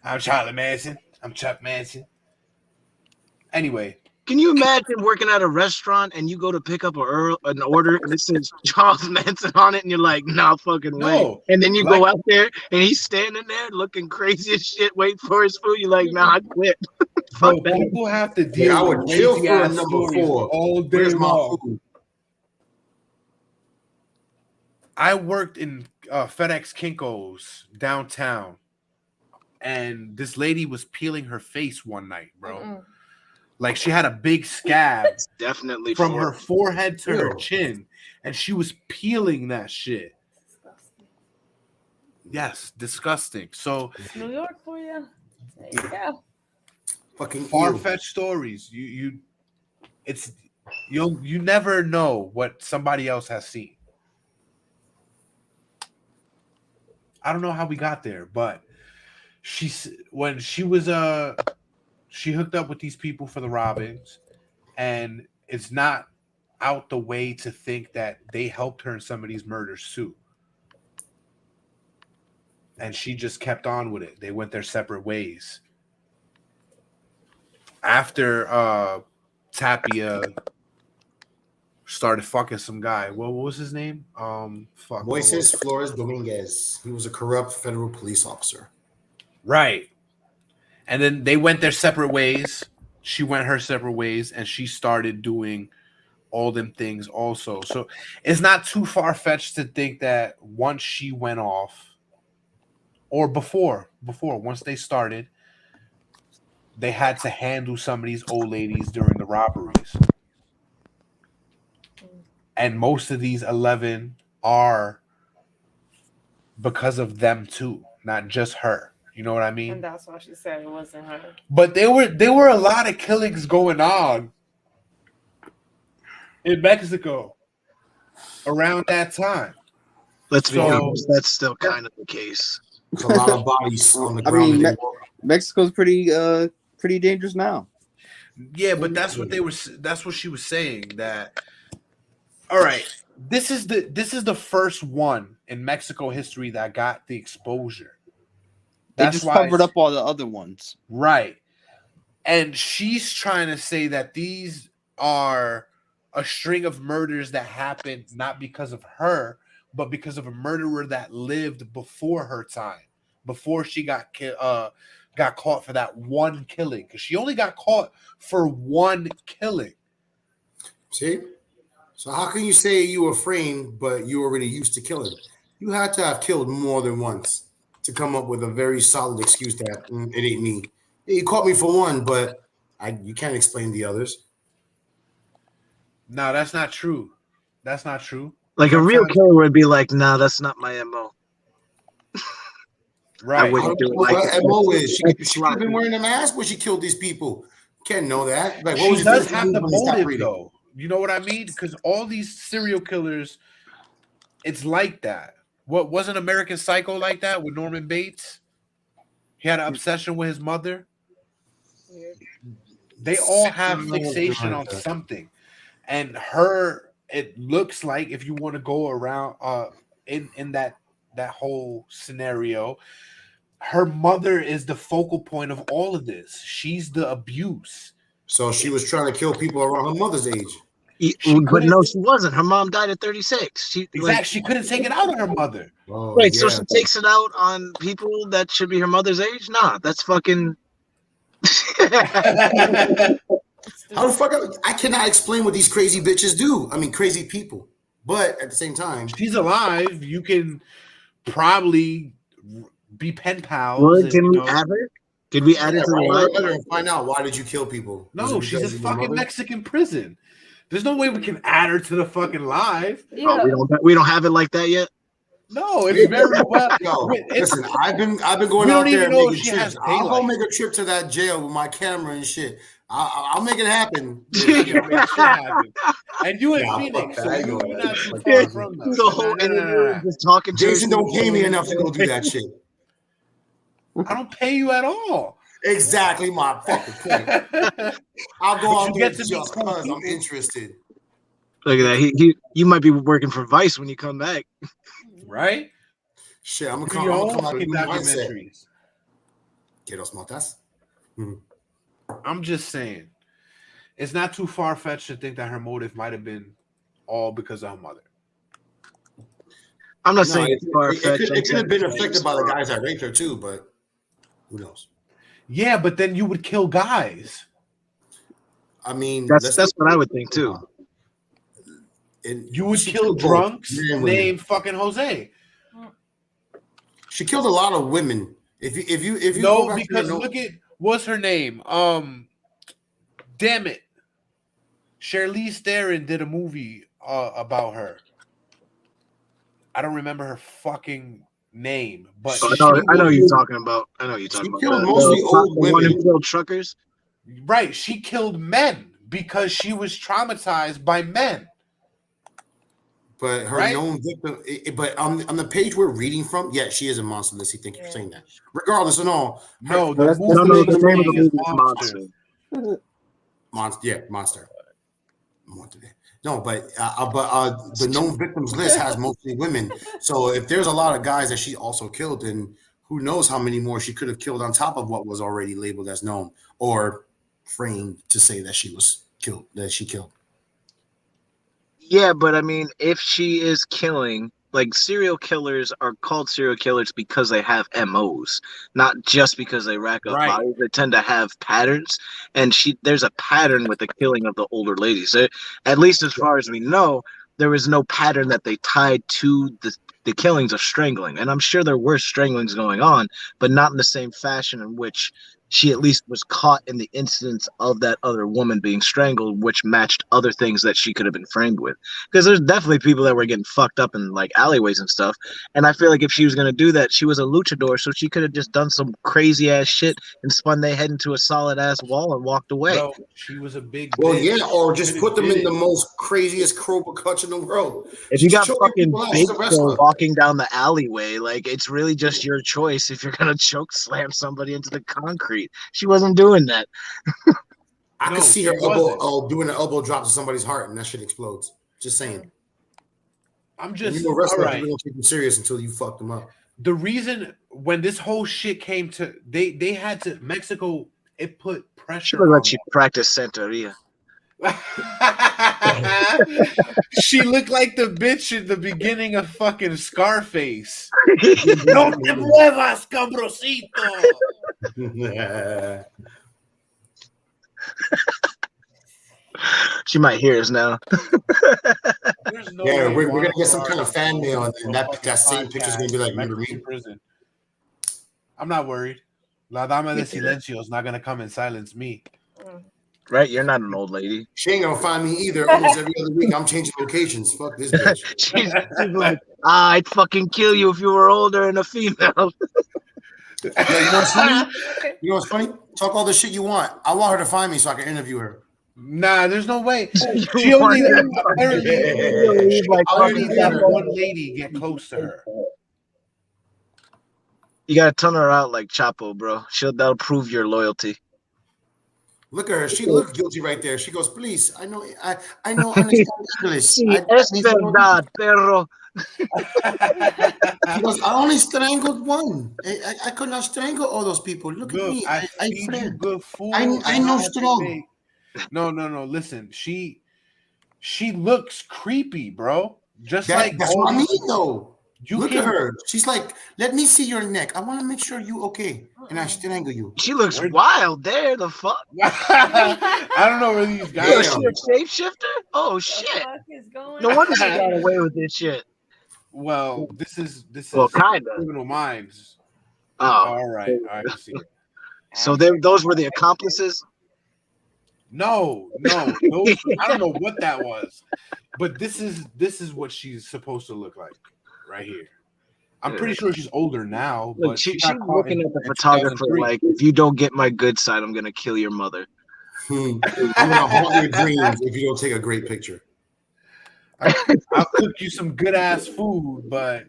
S1: I'm Charlie Manson. I'm Chuck Manson. Anyway,
S4: Can you imagine working at a restaurant and you go to pick up an order and it says Charles Manson on it and you're like, nah, fucking way.
S1: No,
S4: And then you
S1: like-
S4: go out there and he's standing there looking crazy as shit, waiting for his food. You're like, nah, I quit.
S1: bro,
S4: Fuck that.
S1: people have to
S5: Yeah,
S1: deal
S5: I
S1: with
S5: would chill
S1: crazy
S5: for a
S1: ass
S5: number
S1: stories
S5: 4.
S1: all day
S5: Where's my
S1: long.
S5: food?
S1: I worked in FedEx Kinko's downtown, and this lady was peeling her face one night, bro.
S6: Mm-mm.
S1: Like she had a big scab
S4: It's definitely
S1: from
S4: for-
S1: her forehead to her
S5: Ew.
S1: chin, and she was peeling that shit. Yes, disgusting. So
S6: It's New York for you. There you go.
S5: Fucking
S1: far-fetched stories. You never know what somebody else has seen. I don't know how we got there, but she hooked up with these people for the robbings, and it's not out the way to think that they helped her in some of these murders too. And she just kept on with it. They went their separate ways. After Tapia started fucking some guy. What was his name?
S5: Moises Flores Dominguez. He was a corrupt federal police officer.
S1: Right. And then they went their separate ways. She went her separate ways, and she started doing all them things also. So it's not too far-fetched to think that once she went off, or before, once they started, they had to handle some of these old ladies during the robberies. And most of these 11 are because of them too, not just her. You know what I mean?
S6: And that's why she said it wasn't her.
S1: But there were a lot of killings going on in Mexico around that time.
S4: Let's be
S1: So-
S4: honest, that's still kind of the case.
S5: There's a lot of bodies on the
S7: I
S5: ground.
S7: mean, Mexico's pretty dangerous now.
S1: Yeah, but that's what she was saying, that all right, this is the first one in Mexico history that got the exposure.
S7: They
S1: That's
S7: just
S1: why
S7: covered up all the other ones.
S1: right. And she's trying to say that these are a string of murders that happened not because of her, but because of a murderer that lived before her time, before she got caught for that one killing. Because she only got caught for one killing.
S5: See? So how can you say you were framed, but you already used to killing? You had to have killed more than once to come up with a very solid excuse that it ain't me. Yeah, you caught me for one, but you can't explain the others.
S1: No, that's not true. That's not true.
S4: Like a real killer would be like, nah, that's not my MO.
S1: Right.
S4: I wouldn't do it like
S5: What
S4: that.
S5: MO is? She could have been wearing a mask when she killed these people. Can't know that. Like, what was
S1: She
S5: your
S1: does
S5: first
S1: have
S5: move
S1: the
S5: when you stopped
S1: motive,
S5: reading?
S1: though. You know what I mean? Because all these serial killers, it's like that. What wasn't American Psycho like that with Norman Bates? He had an obsession with his mother. They all have fixation on something. And her, it looks like, if you want to go around in that that whole scenario, her mother is the focal point of all of this. She's the abuse.
S5: So she was trying to kill people around her mother's age.
S4: But no, she wasn't. Her mom died at 36.
S1: She couldn't take it out on her mother.
S5: Oh,
S4: Right,
S5: yeah.
S4: so she takes it out on people that should be her mother's age? Nah, that's fucking...
S5: How the fuck? I cannot explain what these crazy bitches do. I mean, crazy people. But at the same time,
S1: she's alive. You can probably be pen pals.
S4: Well, can we add her? Did we add her to the line?
S5: and find out why did you kill people?
S1: No, she's in fucking Mexican prison. There's no way we can add her to the fucking live.
S6: Yeah.
S4: Oh, we don't have it like that yet.
S1: No, it's very well.
S5: Yo, listen, I've been going out there making trips. I'll go make a trip to that jail with my camera and shit. I'll make it happen.
S1: And you in Phoenix, so you're not too far from them.
S4: The whole interview just talking.
S5: Jason don't pay me enough to go do that shit.
S1: I don't pay you at all.
S5: Exactly my fucking point. I'll go out there
S1: to
S5: just because I'm interested.
S4: Look at that. You might be working for Vice when you come back.
S1: Right?
S5: Shit, I'm gonna
S1: Do
S5: come
S1: your
S5: out
S1: own
S5: with
S1: fucking
S5: new mindset.
S1: documentaries.
S5: Que los matas?
S1: I'm just saying, it's not too far fetched to think that her motive might have been all because of her mother.
S4: I'm not saying it's far fetched.
S5: It could have been affected by the guys that raped her too, but who knows?
S1: Yeah, but then you would kill guys.
S5: I mean,
S4: that's what I would think too.
S1: You would kill drunks named fucking Jose.
S5: She killed a lot of women. If you
S1: no, because look at what's her name? Damn it, Charlize Theron did a movie about her. I don't remember her fucking name, but
S4: I know you're talking about. I know you're talking about. She killed mostly old women. Who killed truckers.
S1: Right, she killed men because she was traumatized by men.
S5: But her known victim, but on the page we're reading from, yeah, she is a monster. Let's see. Thank you for saying that. Regardless of all,
S1: no,
S4: the name of the movie is Monster.
S5: Monster. No, but the known victims list has mostly women. So if there's a lot of guys that she also killed, then who knows how many more she could have killed on top of what was already labeled as known or framed to say that she was killed, that she killed.
S4: Yeah, but I mean, if she is killing, like serial killers are called serial killers because they have MOs, not just because they rack up bodies. They tend to have patterns, and there's a pattern with the killing of the older ladies. At least as far as we know, there was no pattern that they tied to the killings of strangling. And I'm sure there were stranglings going on, but not in the same fashion in which she at least was caught in the incidents of that other woman being strangled, which matched other things that she could have been framed with. Because there's definitely people that were getting fucked up in like alleyways and stuff. And I feel like if she was going to do that, she was a luchador, so she could have just done some crazy ass shit and spun their head into a solid ass wall and walked away.
S1: No, she was a big.
S5: Well, yeah, or just put them in the most craziest crowbar cuts in the world.
S4: If you got fucking big walking down the alleyway, like it's really just your choice if you're gonna choke slam somebody into the concrete. She wasn't doing that.
S5: I could see her doing an elbow drop to somebody's heart, and that shit explodes. Just saying.
S1: I'm just
S5: all right. People don't take you serious until you fuck them up.
S1: The reason when this whole shit came to, they had to Mexico. It put pressure.
S4: She looked like she practiced Santeria.
S1: She looked like the bitch in the beginning of fucking Scarface. No te muevas, cabrosito.
S4: She might hear us now.
S5: We're gonna get some kind of fan mail, and that same picture's gonna be like, remember me?
S1: Prison. I'm not worried. La Dama de Silencio is not gonna come and silence me.
S4: Right? You're not an old lady.
S5: She ain't gonna find me either. Almost every other week, I'm changing locations. Fuck this bitch.
S4: she's like, I'd fucking kill you if you were older and a female.
S5: You know what's funny? You know what's funny? Talk all the shit you want. I want her to find me so I can interview her.
S1: Nah, there's no way. She only let one lady get close to her.
S4: You gotta turn her out like Chapo, bro. That'll prove your loyalty.
S5: Look at her. She looks guilty right there. She goes, please. I know. I understand English.
S4: Sí, es verdad, perro.
S5: He goes, I only strangled one. I could not strangle all those people. Look at me.
S1: I
S5: I
S1: feed you
S5: fled.
S1: good food.
S5: I know
S1: and
S5: strong.
S1: No. Listen, she looks creepy, bro. Just like
S5: That's what I mean, though.
S1: You
S5: Look at her. She's like, let me see your neck. I want to make sure you okay. And I strangle you.
S4: She looks wild there. The fuck?
S1: I don't know where these guys
S4: Yo,
S1: are.
S4: she a shapeshifter? Oh shit! No wonder she got away with this shit.
S1: Well, this is
S4: kinda
S1: Criminal Minds.
S4: Oh,
S1: all right, I can see it.
S4: So those were the accomplices.
S1: No, those, I don't know what that was, but this is what she's supposed to look like right here. I'm pretty sure she's older now, but
S4: she's
S1: got caught
S4: looking at the photographer
S1: 2003.
S4: like, if you don't get my good side, I'm gonna kill your mother.
S5: I'm gonna haunt your dreams if you don't take a great picture.
S1: I'll cook you some good ass food, but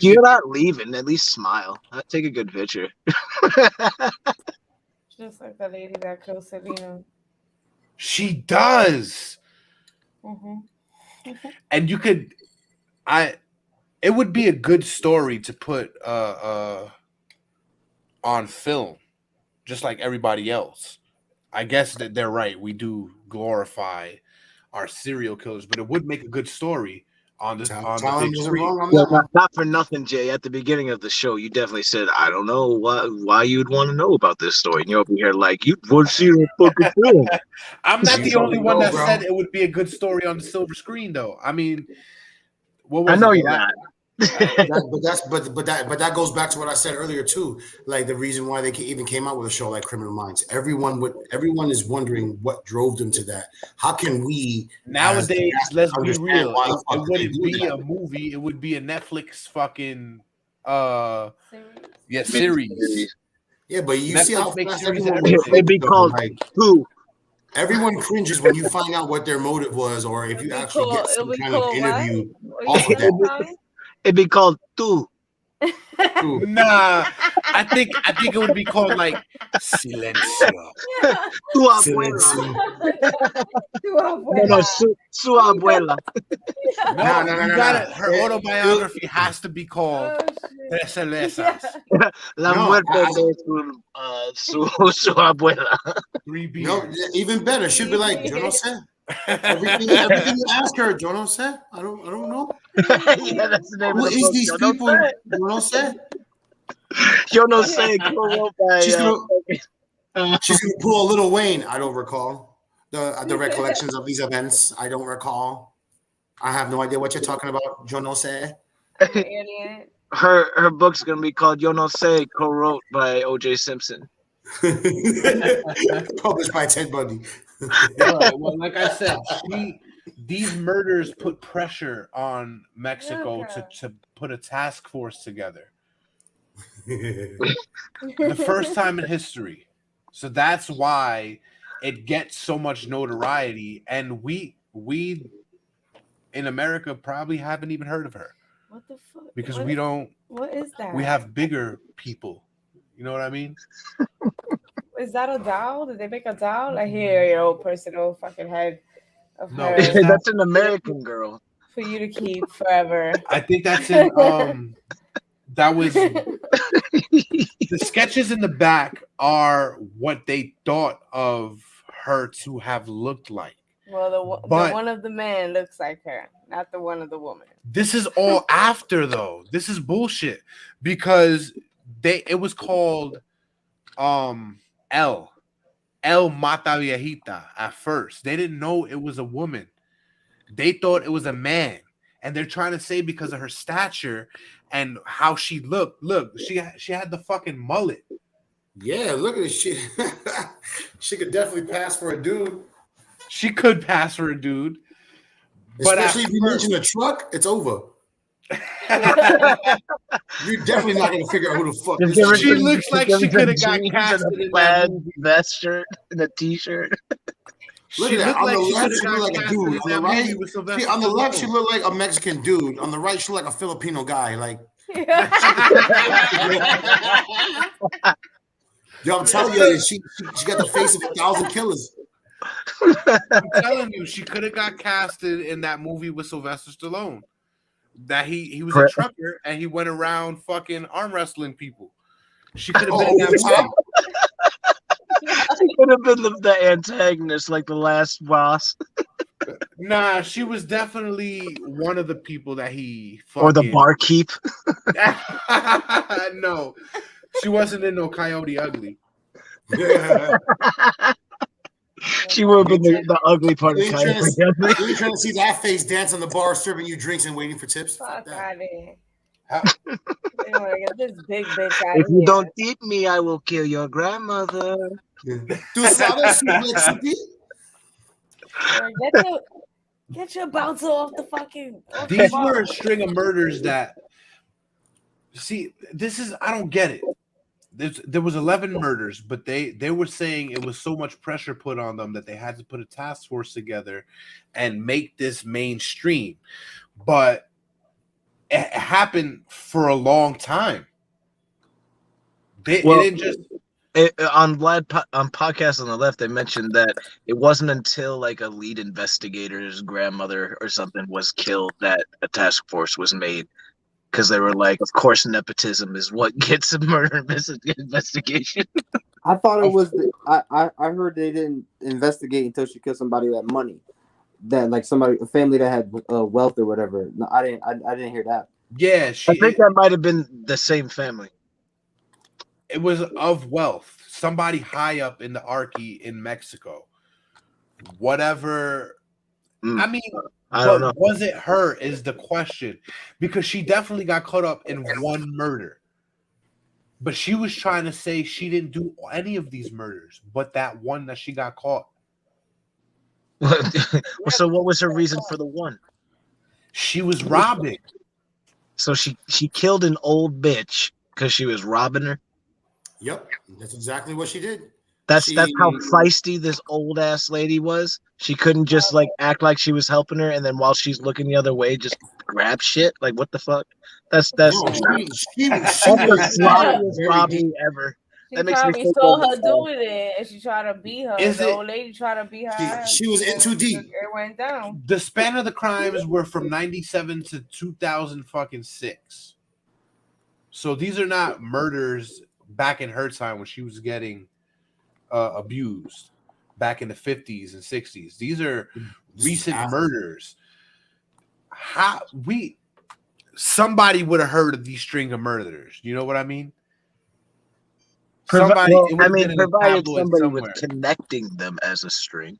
S4: you're not leaving. At least smile. Take a good picture.
S6: Just like the lady that killed Selena.
S1: She does. And you could, it would be a good story to put on film, just like everybody else. I guess that they're right. We do glorify our serial killers, but it would make a good story on the big screen.
S4: Not for nothing, Jay. At the beginning of the show, you definitely said, "I don't know why you'd want to know about this story." And you're over here like, "You would see the fucking film."
S1: I'm not the only one that said it would be a good story on the silver screen, though. I mean, what was
S4: I know
S1: it?
S4: you're not.
S5: but that goes back to what I said earlier too. Like the reason why they even came out with a show like Criminal Minds. Everyone is wondering what drove them to that. How can we
S1: nowadays? Let's be real. It wouldn't be
S5: that?
S1: a movie. It would be a Netflix fucking
S6: Series.
S1: series.
S5: Yeah, but you
S1: Netflix
S5: see how
S1: makes
S5: fast
S1: series
S5: everyone
S4: It'd be called Who?
S5: Everyone cringes when you find out what their motive was, or if you actually get some kind of interview off of that.
S4: It'd be called Tu.
S1: Nah, I think it would be called like Silencio.
S4: Tu abuela. No, su abuela.
S1: No,
S5: No.
S1: you got it. Her autobiography has to be called Tres Cervezas.
S4: La muerte de su abuela.
S1: 3 beers.
S5: No, even better. She'd be like, yo no sé. Everything you ask her, yo no sé. I don't know.
S4: Yeah, that's the name
S5: Who
S4: of the
S5: is
S4: book.
S5: these people? Yo no sé.
S4: Yo no sé.
S5: She's gonna pull a Little Wayne. I don't recall the recollections of these events. I don't recall. I have no idea what you're talking about. Yo no sé.
S4: Her book's gonna be called Yo no sé, co-wrote by O.J. Simpson.
S5: Published by Ted Bundy.
S1: Right, well, like I said, these murders put pressure on Mexico to put a task force together. The first time in history. So that's why it gets so much notoriety, and we in America probably haven't even heard of her.
S6: What the fuck?
S1: Because we don't.
S6: What is that?
S1: We have bigger people. You know what I mean?
S6: Is that a doll? Did they make a doll? Like here, your old personal fucking head of her.
S4: That's an American girl.
S6: For you to keep forever.
S1: I think that's in that was the sketches in the back are what they thought of her to have looked like.
S6: Well, the one of the men looks like her, not the one of the woman.
S1: This is all after though. This is bullshit because it was called El Mataviejita at first. They didn't know it was a woman. They thought it was a man. And they're trying to say because of her stature and how she looked. Look, she had the fucking mullet.
S5: Yeah, look at this shit. She could definitely pass for a dude.
S1: She could pass for a dude.
S5: Especially if you mention a truck, it's over. You're definitely not gonna figure out who the fuck this is.
S1: She looks like she could have got casted in that movie.
S4: Vest shirt and a t-shirt.
S5: Look at that. On the left, she looked like a dude. On the right, on the left, she looked like a Mexican dude. On the right, she looked like a Filipino guy. Like, yo, I'm telling you, she got the face of 1,000 killers.
S1: I'm telling you, she could have got casted in that movie with Sylvester Stallone. that he was a trucker and he went around fucking arm wrestling people. She could have been in that movie.
S4: She could have been the antagonist, like the last boss,
S1: Nah, she was definitely one of the people that he fucking...
S4: or the barkeep.
S1: No, she wasn't in no Coyote Ugly.
S4: She would have been the ugly part of
S5: You
S4: Coyote
S5: trying
S4: Ugly.
S5: you trying to see that face dance on the bar, serving you drinks and waiting for tips?
S6: Fuck out of here.
S1: How-
S6: They wanna get this big bitch out
S4: If
S6: of
S4: you
S6: here.
S4: don't tip me, I will kill your grandmother.
S5: ¿Tú sabes su
S6: Get your bouncer off the fucking. Off the
S1: These
S6: bar.
S1: were a string of murders that... See, this is... I don't get it. There was 11 murders, but they were saying it was so much pressure put on them that they had to put a task force together and make this mainstream. But it happened for a long time. It didn't just...
S4: on podcast on the left, they mentioned that it wasn't until like a lead investigator's grandmother or something was killed that a task force was made. Because they were like, of course, nepotism is what gets a murder investigation.
S7: I thought it was. I heard they didn't investigate until she killed somebody who had money, that like a family that had wealth or whatever. No, I didn't hear that.
S1: Yeah,
S4: I think that might have been the same family.
S1: It was of wealth. Somebody high up in the Arky in Mexico. Whatever. I mean,
S4: I don't know.
S1: Was it her is the question, because she definitely got caught up in one murder. But she was trying to say she didn't do any of these murders, but that one that she got caught.
S4: So what was her reason for the one?
S1: She was robbing.
S4: So she killed an old bitch because she was robbing her?
S5: Yep, that's exactly what she did.
S4: That's how feisty this old ass lady was. She couldn't just like act like she was helping her, and then while she's looking the other way, just grab shit. Like what the fuck? That's
S5: No, she
S4: the
S5: was
S4: sloppiest robbery ever.
S6: She
S4: That makes me
S6: probably
S4: think
S6: saw
S4: of-
S6: her doing it, and she tried to beat her.
S1: Is
S6: The
S1: it-
S6: old lady tried to beat her.
S5: she was in too deep.
S6: It went down.
S1: The span of the crimes were from 97 to 2006. So these are not murders back in her time when she was getting abused back in the 50s and 60s. These are recent murders. Somebody would have heard of these string of murders. You know what I mean?
S4: provided somebody
S1: tabloid
S4: was
S1: somewhere.
S4: connecting them as a string.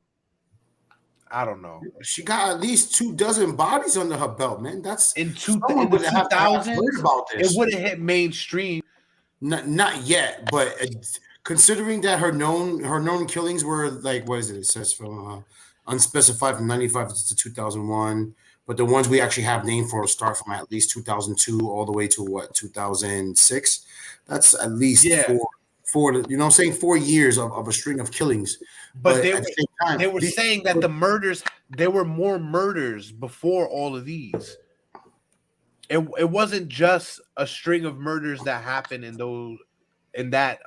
S1: I don't know.
S5: She got at least 24 bodies under her belt, man. That's
S1: In the
S5: someone would have to have
S1: 2000s,
S5: heard about
S1: it
S5: this.
S1: wouldn't hit mainstream.
S5: Not yet, but considering that her known killings were like, what is it? It says from unspecified from 95 to 2001, but the ones we actually have named for start from at least 2002 all the way to what 2006. That's at least four. You know what I'm saying? 4 years of a string of killings.
S1: But
S5: at the same time,
S1: they were saying that the murders, there were more murders before all of these. It wasn't just a string of murders that happened in that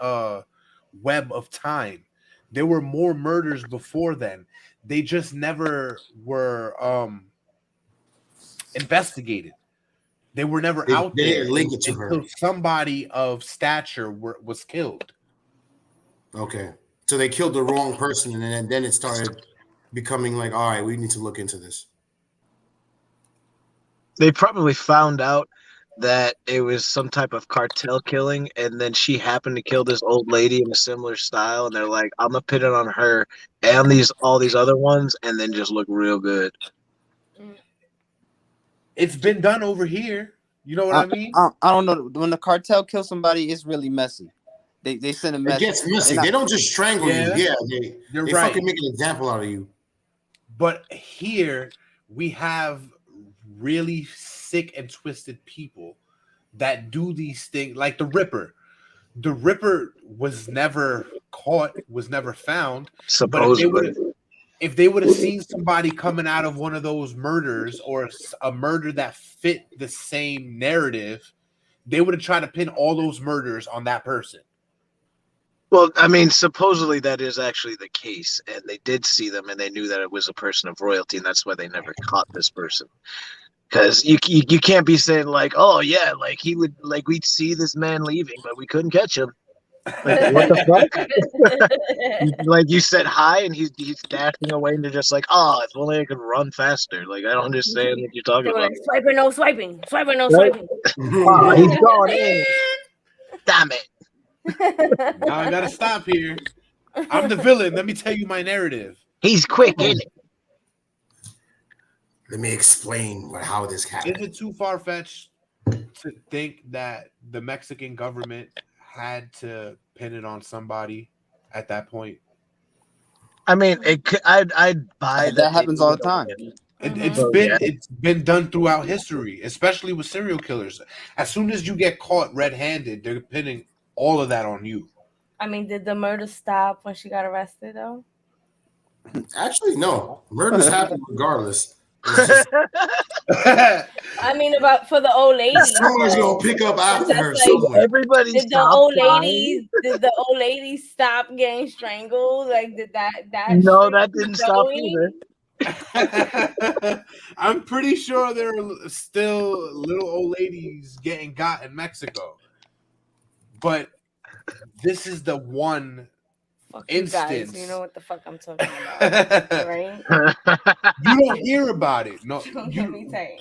S1: web of time. There were more murders before then. They just never were investigated. They were never out there
S5: link it to
S1: until
S5: her.
S1: somebody of stature was killed.
S5: Okay, so they killed the wrong person, and then it started becoming like, all right, we need to look into this.
S4: They probably found out that it was some type of cartel killing, and then she happened to kill this old lady in a similar style, and they're like, I'm gonna pin it on her and all these other ones, and then just look real good.
S1: It's been done over here. You know what I mean?
S7: I don't know. When the cartel kills somebody, it's really messy. They send a
S5: It
S7: message.
S5: gets messy. They don't just strangle you. Yeah, they
S1: right.
S5: fucking make an example out of you.
S1: But here we have really sick and twisted people that do these things, like the Ripper. The Ripper was never caught, was never found.
S4: Supposedly.
S1: But if they would have seen somebody coming out of one of those murders or a murder that fit the same narrative, they would have tried to pin all those murders on that person.
S4: Well, I mean, supposedly that is actually the case, and they did see them, and they knew that it was a person of royalty, and that's why they never caught this person. Because you can't be saying like, oh yeah, like he would like we'd see this man leaving, but we couldn't catch him. Like what the fuck? Like you said hi, and he's dashing away, and you're just like, oh, if only I could run faster. Like I don't understand what you're talking
S6: They were
S4: about.
S6: like, swiping, no swiping, swiping, no
S4: Right?
S6: swiping.
S4: Oh, he's gone in. Damn it!
S1: Now I gotta stop here. I'm the villain. Let me tell you my narrative.
S4: He's quick, isn't it?
S5: Let me explain how this happened.
S1: Is it too far fetched to think that the Mexican government had to pin it on somebody at that point?
S4: I mean, I'd buy
S7: That happens all the time.
S1: It's been done throughout history, especially with serial killers. As soon as you get caught red-handed, they're pinning all of that on you.
S6: I mean, did the murder stop when she got arrested though?
S5: Actually, no. Murders happen regardless.
S6: I mean, about for the old ladies.
S5: Someone's gonna pick up after her
S6: Like,
S5: somewhere.
S4: Everybody
S6: Did the old ladies stop getting strangled? Like, did that
S4: No,
S6: shit
S4: that didn't
S6: keep
S4: stop
S6: going?
S4: either.
S1: I'm pretty sure there are still little old ladies getting got in Mexico. But this is the one
S6: Fuck you guys,
S1: instance.
S6: you know what the fuck I'm talking about, right?
S1: You don't hear about it. No,
S6: Don't get me tight.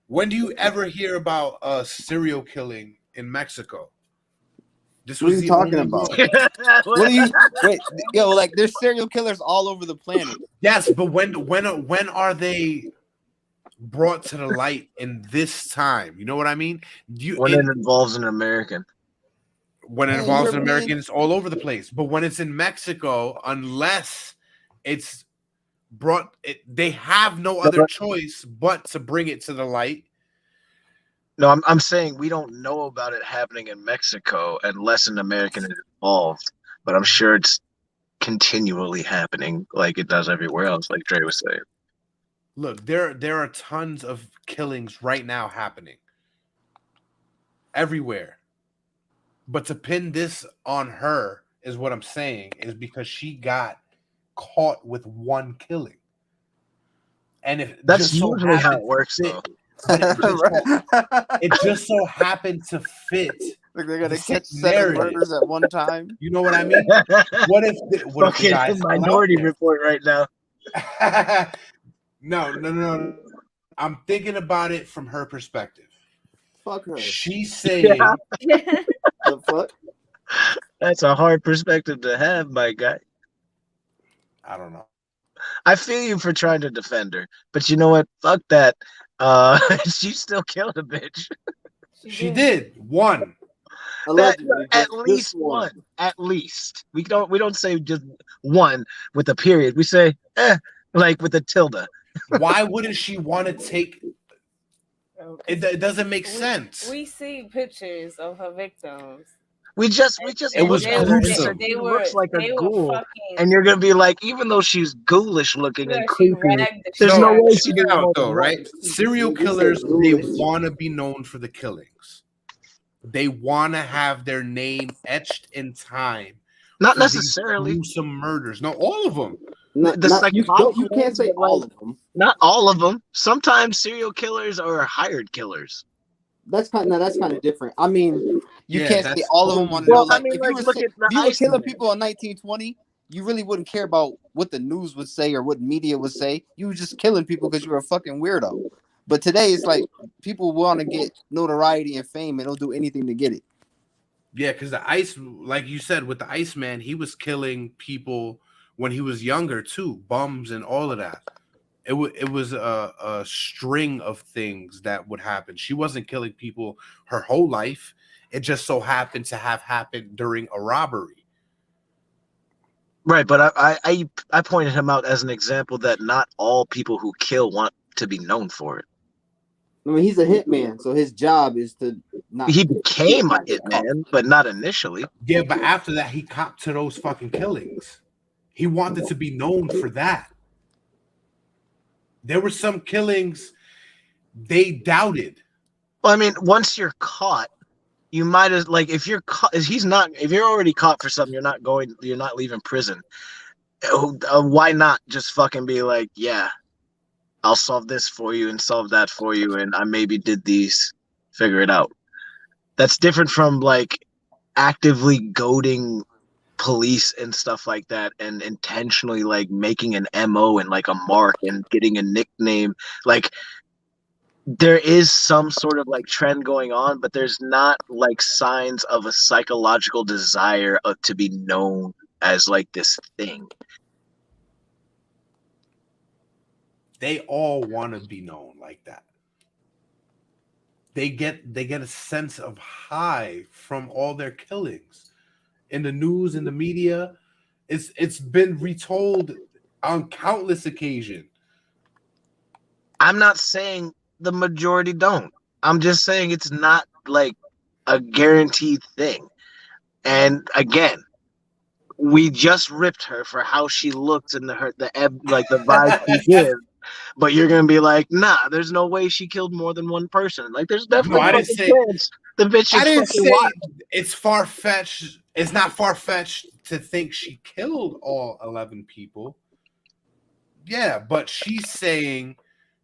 S1: when do you ever hear about a serial killing in Mexico? This
S7: What are
S1: was
S7: you
S1: the
S7: talking
S1: only
S7: about?
S1: one.
S7: What are you? Wait, yo, like there's serial killers all over the planet.
S1: Yes, but when are they brought to the light in this time? You know what I mean?
S4: When it involves an American.
S1: When it involves an American, it's all over the place. But when it's in Mexico, unless it's brought, they have no other choice but to bring it to the light.
S4: No, I'm saying we don't know about it happening in Mexico unless an American is involved. But I'm sure it's continually happening like it does everywhere else, like Dre was saying.
S1: Look, there are tons of killings right now happening everywhere. But to pin this on her is what I'm saying, is because she got caught with one killing. And if
S4: that's usually how it works, though.
S1: It just so happened to fit.
S7: Like they're gonna catch 7 murders at one time.
S1: You know what I mean? What if the guys
S4: Minority Report right now?
S1: No. I'm thinking about it from her perspective.
S7: Fuck her.
S1: She's saying,
S7: the fuck?
S4: That's a hard perspective to have, my guy.
S1: I don't know.
S4: I feel you for trying to defend her, but you know what? Fuck that. She still killed a bitch.
S1: She did one.
S7: Allegedly,
S4: at least one. At least we don't say just one with a period. We say like with a tilde.
S1: Why wouldn't she want to take? It doesn't make sense.
S6: We see pictures of her victims.
S4: We just
S1: it was gruesome.
S4: She looks like a ghoul, and you're gonna be like, even though she's ghoulish looking and creepy, there's no way she did
S1: out though, right? Serial killers, they want to be known for the killings. They want to have their name etched in time.
S4: Not necessarily
S1: gruesome murders. No, all of them.
S7: You can't say all of them.
S4: Not all of them. Sometimes serial killers are hired killers.
S7: That's kind of different. I mean, you can't say all of them on.
S4: Well,
S7: like,
S4: I mean,
S7: if
S4: like,
S7: you were killing people in 1920, you really wouldn't care about what the news would say or what media would say. You were just killing people because you were a fucking weirdo. But today, it's like people want to get notoriety and fame, and they'll do anything to get it.
S1: Yeah, because the ice, like you said, with the Iceman, he was killing people when he was younger too, bums and all of that. It was a string of things that would happen. She wasn't killing people her whole life. It just so happened to have happened during a robbery.
S4: Right, but I pointed him out as an example that not all people who kill want to be known for it.
S7: I mean, he's a hitman, so his job is to not.
S4: He became a hitman, but not initially.
S1: Yeah, but after that, he copped to those fucking killings. He wanted to be known for that. There were some killings they doubted.
S4: Well, I mean, once you're caught, you might as like if you're caught. If you're already caught for something, you're not leaving prison. Why not just fucking be like, yeah, I'll solve this for you and solve that for you, and I maybe did these, figure it out. That's different from like actively goading police and stuff like that, and intentionally like making an MO and like a mark and getting a nickname. Like there is some sort of like trend going on, but there's not like signs of a psychological desire to be known as like this thing.
S1: They all want to be known like that. They get a sense of high from all their killings. In the news, in the media, it's been retold on countless occasions.
S4: I'm not saying the majority don't. I'm just saying it's not like a guaranteed thing. And again, we just ripped her for how she looks and the vibe she gives. But you're gonna be like, nah, there's no way she killed more than one person. Like, there's definitely
S1: I didn't say
S4: chance the bitch.
S1: I didn't say it's far fetched. It's not far fetched to think she killed all 11 people. Yeah, but she's saying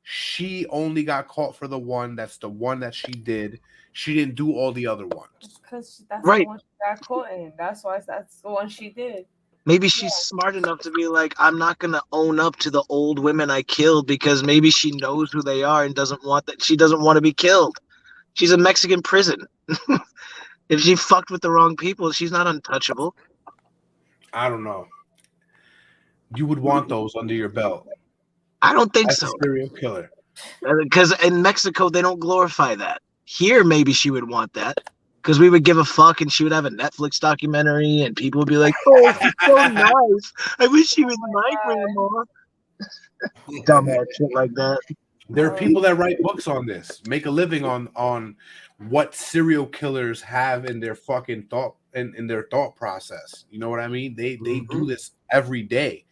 S1: she only got caught for the one. That's the one that she did. She didn't do all the other ones.
S6: Because that's
S4: Right.
S6: the one she got caught in. That's why that's the one she did.
S4: Maybe she's smart enough to be like, I'm not gonna own up to the old women I killed because maybe she knows who they are and doesn't want that. She doesn't want to be killed. She's a Mexican prison. If she fucked with the wrong people, she's not untouchable.
S1: I don't know. You would want those under your belt.
S4: I don't think
S1: As
S4: so.
S1: a serial killer.
S4: Because in Mexico, they don't glorify that. Here, maybe she would want that. Because we would give a fuck and she would have a Netflix documentary and people would be like, oh, she's so nice. I wish she was my grandma. Dumbass shit like that.
S1: There are people that write books on this, make a living on what serial killers have in their fucking thought in their thought process. You know what I mean? They do this every day.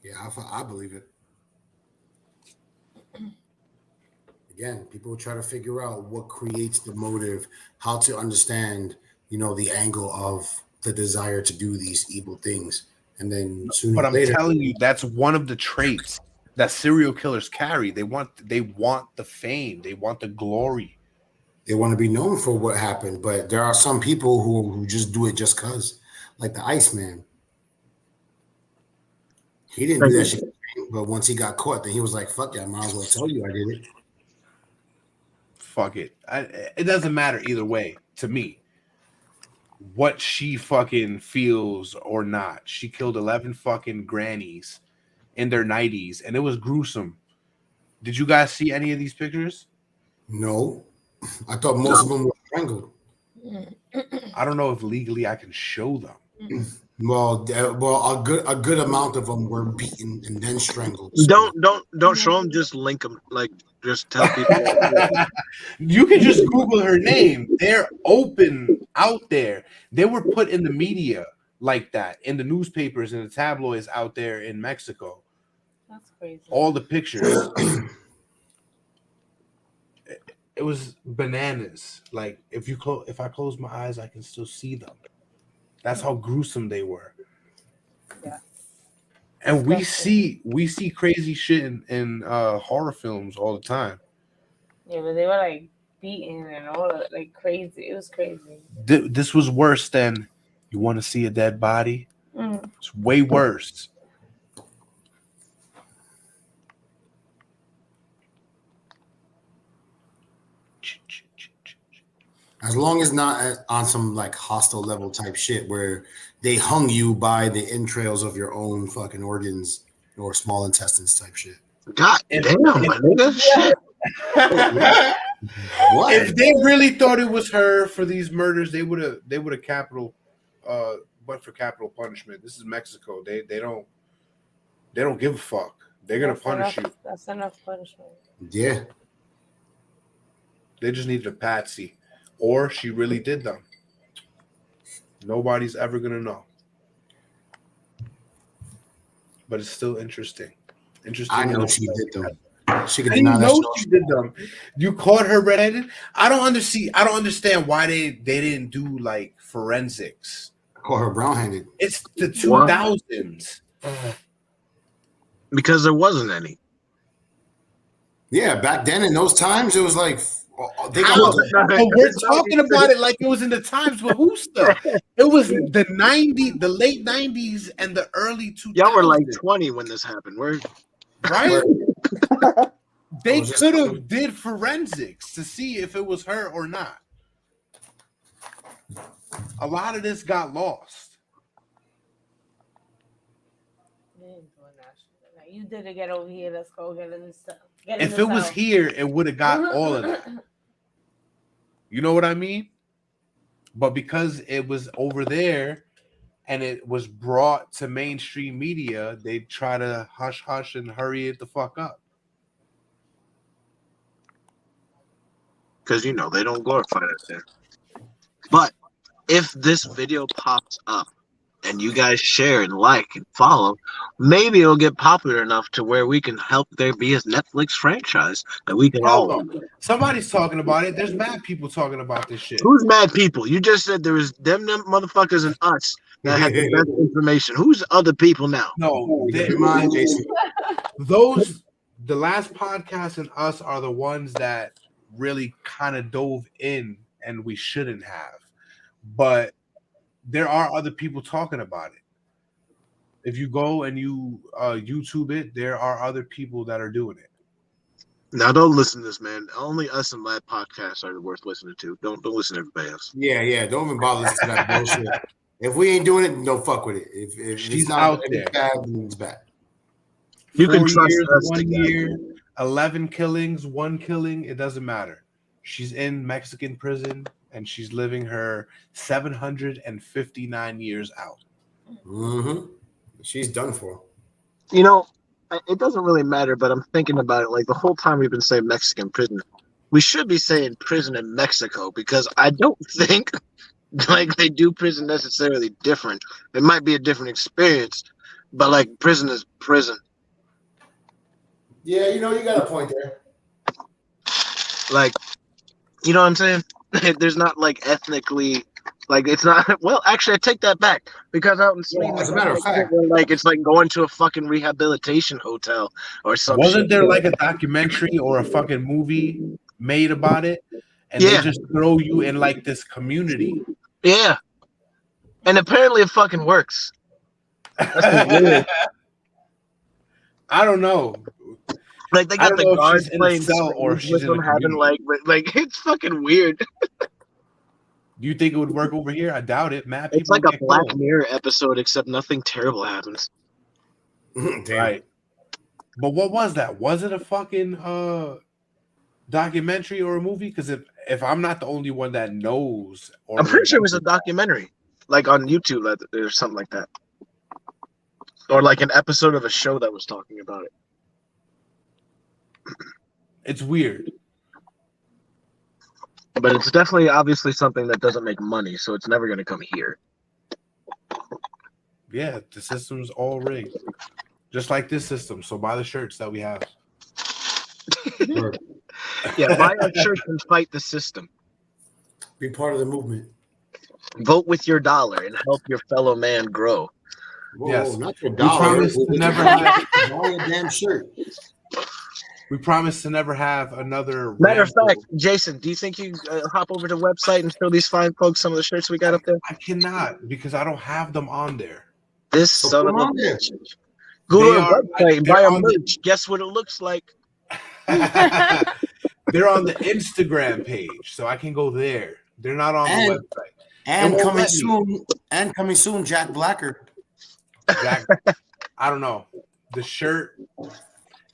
S5: Yeah, I believe it. Again, people try to figure out what creates the motive, how to understand, the angle of the desire to do these evil things. And then sooner
S1: But
S5: or
S1: I'm
S5: later,
S1: telling you, that's one of the traits that serial killers carry. They want the fame, they want the glory.
S5: they want to be known for what happened. But there are some people who just do it just because, like the Iceman. He didn't do that shit, but once he got caught, then he was like, fuck yeah, I might as well tell you I did it.
S1: Fuck it. It doesn't matter either way to me. What she fucking feels or not. She killed 11 fucking grannies in their 90s, and it was gruesome. Did you guys see any of these pictures?
S5: No. I thought most of them were strangled.
S1: I don't know if legally I can show them.
S5: Well, a good amount of them were beaten and then strangled.
S4: So. Don't show them. Just link them. Like, just tell people.
S1: You can just Google her name. They're open out there. They were put in the media like that, in the newspapers and the tabloids out there in Mexico.
S6: That's crazy.
S1: All the pictures. It was bananas. Like if I close my eyes, I can still see them. That's how gruesome they were.
S6: Yeah.
S1: And we see crazy shit in horror films all the time.
S6: Yeah, but they were like beaten and all that, like crazy. It was crazy.
S1: This was worse than you want to see a dead body. It's way worse.
S5: As long as not on some like hostile level type shit where they hung you by the entrails of your own fucking organs or small intestines type shit.
S4: God damn, my nigga. Shit.
S5: What?
S1: If they really thought it was her for these murders, they would have went for capital punishment. This is Mexico. They don't give a fuck. They're gonna punish you.
S6: That's enough punishment.
S5: Yeah.
S1: They just needed a patsy. Or she really did them. Nobody's ever gonna know. But it's still interesting.
S5: I know she did them. She could
S1: deny that she did them. You caught her red-handed? I don't understand why they didn't do like forensics.
S5: I caught her brown-handed.
S1: It's the 2000s.
S4: Because there wasn't any.
S5: Yeah, back then in those times, it was like they got
S1: But we're talking about it like it was in the times with who stuff. It was the late 90s and the early 2000s.
S4: Y'all were like 20 when this happened.
S1: Right? They could have did forensics to see if it was her or not. A lot of this got lost.
S6: You didn't get over here. Let's go get in the stuff.
S1: If it was here, it would have got all of that. You know what I mean? But because it was over there and it was brought to mainstream media, they try to hush and hurry it the fuck up.
S4: Because, they don't glorify that there. But if this video pops up and you guys share and like and follow, maybe it'll get popular enough to where we can help there be a Netflix franchise that we can all.
S1: Somebody's talking about it. There's mad people talking about this shit.
S4: Who's mad people? You just said there was them motherfuckers and us that had the best information. Who's other people now?
S1: No,
S5: Jason.
S1: The last podcast and us are the ones that really kind of dove in, and we shouldn't have. But there are other people talking about it. If you go and you YouTube it, there are other people that are doing it.
S4: Now, don't listen to this, man. Only us and Lad podcasts are worth listening to. Don't listen to everybody else.
S5: Yeah. Don't even bother listening to that bullshit. If we ain't doing it, don't fuck with it. If
S1: She's
S5: it's not
S1: out there.
S5: bad, then it's bad.
S4: You can
S1: 4
S4: trust
S1: years,
S4: us.
S1: 1 year, 11 killings, 1 killing. It doesn't matter. She's in Mexican prison and she's living her 759 years out.
S5: Mm-hmm. She's done for.
S4: It doesn't really matter, but I'm thinking about it. Like the whole time we've been saying Mexican prison, we should be saying prison in Mexico because I don't think like they do prison necessarily different. It might be a different experience, but like prison is prison.
S5: Yeah, you got a point there.
S4: Like, you know what I'm saying? There's not like ethnically, like it's not. Well, actually, I take that back because out in Sweden,
S5: as a matter of fact,
S4: like it's like going to a fucking rehabilitation hotel or something.
S1: Wasn't there like a documentary or a fucking movie made about it? And they just throw you in like this community.
S4: Yeah, and apparently it fucking works. That's weird.
S1: I don't know.
S4: Like they got the guards playing
S1: cell or she's in
S4: them having like it's fucking weird.
S1: Do you think it would work over here? I doubt it. Matt,
S4: it's like a Black Mirror episode, except nothing terrible happens.
S1: Right. But what was that? Was it a fucking documentary or a movie? Because if I'm not the only one that knows,
S4: I'm pretty sure it was a documentary, like on YouTube or something like that, or like an episode of a show that was talking about it.
S1: It's weird.
S4: But it's definitely obviously something that doesn't make money, so it's never going to come here.
S1: Yeah, the system's all rigged. Just like this system. So buy the shirts that we have.
S4: Yeah, buy our shirts and fight the system.
S5: Be part of the movement.
S4: Vote with your dollar and help your fellow man grow.
S5: Whoa,
S1: yes.
S5: Not your dollar.
S1: We promise to never have
S5: buy a damn shirt.
S1: We promise to never have another.
S4: Matter of fact, Jason, do you think you hop over to the website and show these fine folks some of the shirts we got up there?
S1: I cannot because I don't have them on there.
S4: This son of a bitch. Go to the website and buy our merch. Guess what it looks like?
S1: They're on the Instagram page, so I can go there. They're not on the website.
S5: And coming soon, Jack Blacker.
S1: Jack, I don't know. The shirt.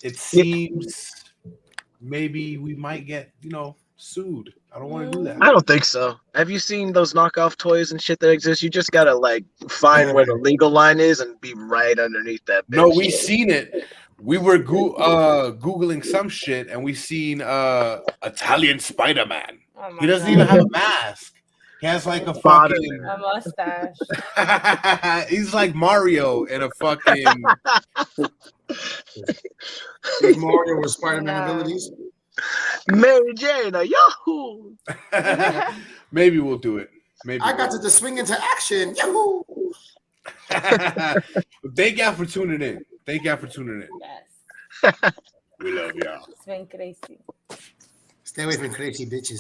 S1: It seems maybe we might get, sued. I don't want to do that.
S4: I don't think so. Have you seen those knockoff toys and shit that exist? You just gotta like find where the legal line is and be right underneath that bitch.
S1: No, we seen it. We were Googling some shit and we seen Italian Spider-Man.
S6: Oh
S1: He doesn't even have a mask. He has like a fucking
S6: a mustache.
S1: He's like Mario in a fucking
S5: Mario with Spider-Man abilities.
S4: Mary Jane, yahoo!
S1: Maybe we'll do it. Maybe
S5: I got to swing into action. Yahoo!
S1: Thank y'all for tuning in. Thank y'all for tuning in.
S6: Yes.
S1: We love y'all.
S6: It's been crazy.
S5: Stay away from crazy bitches.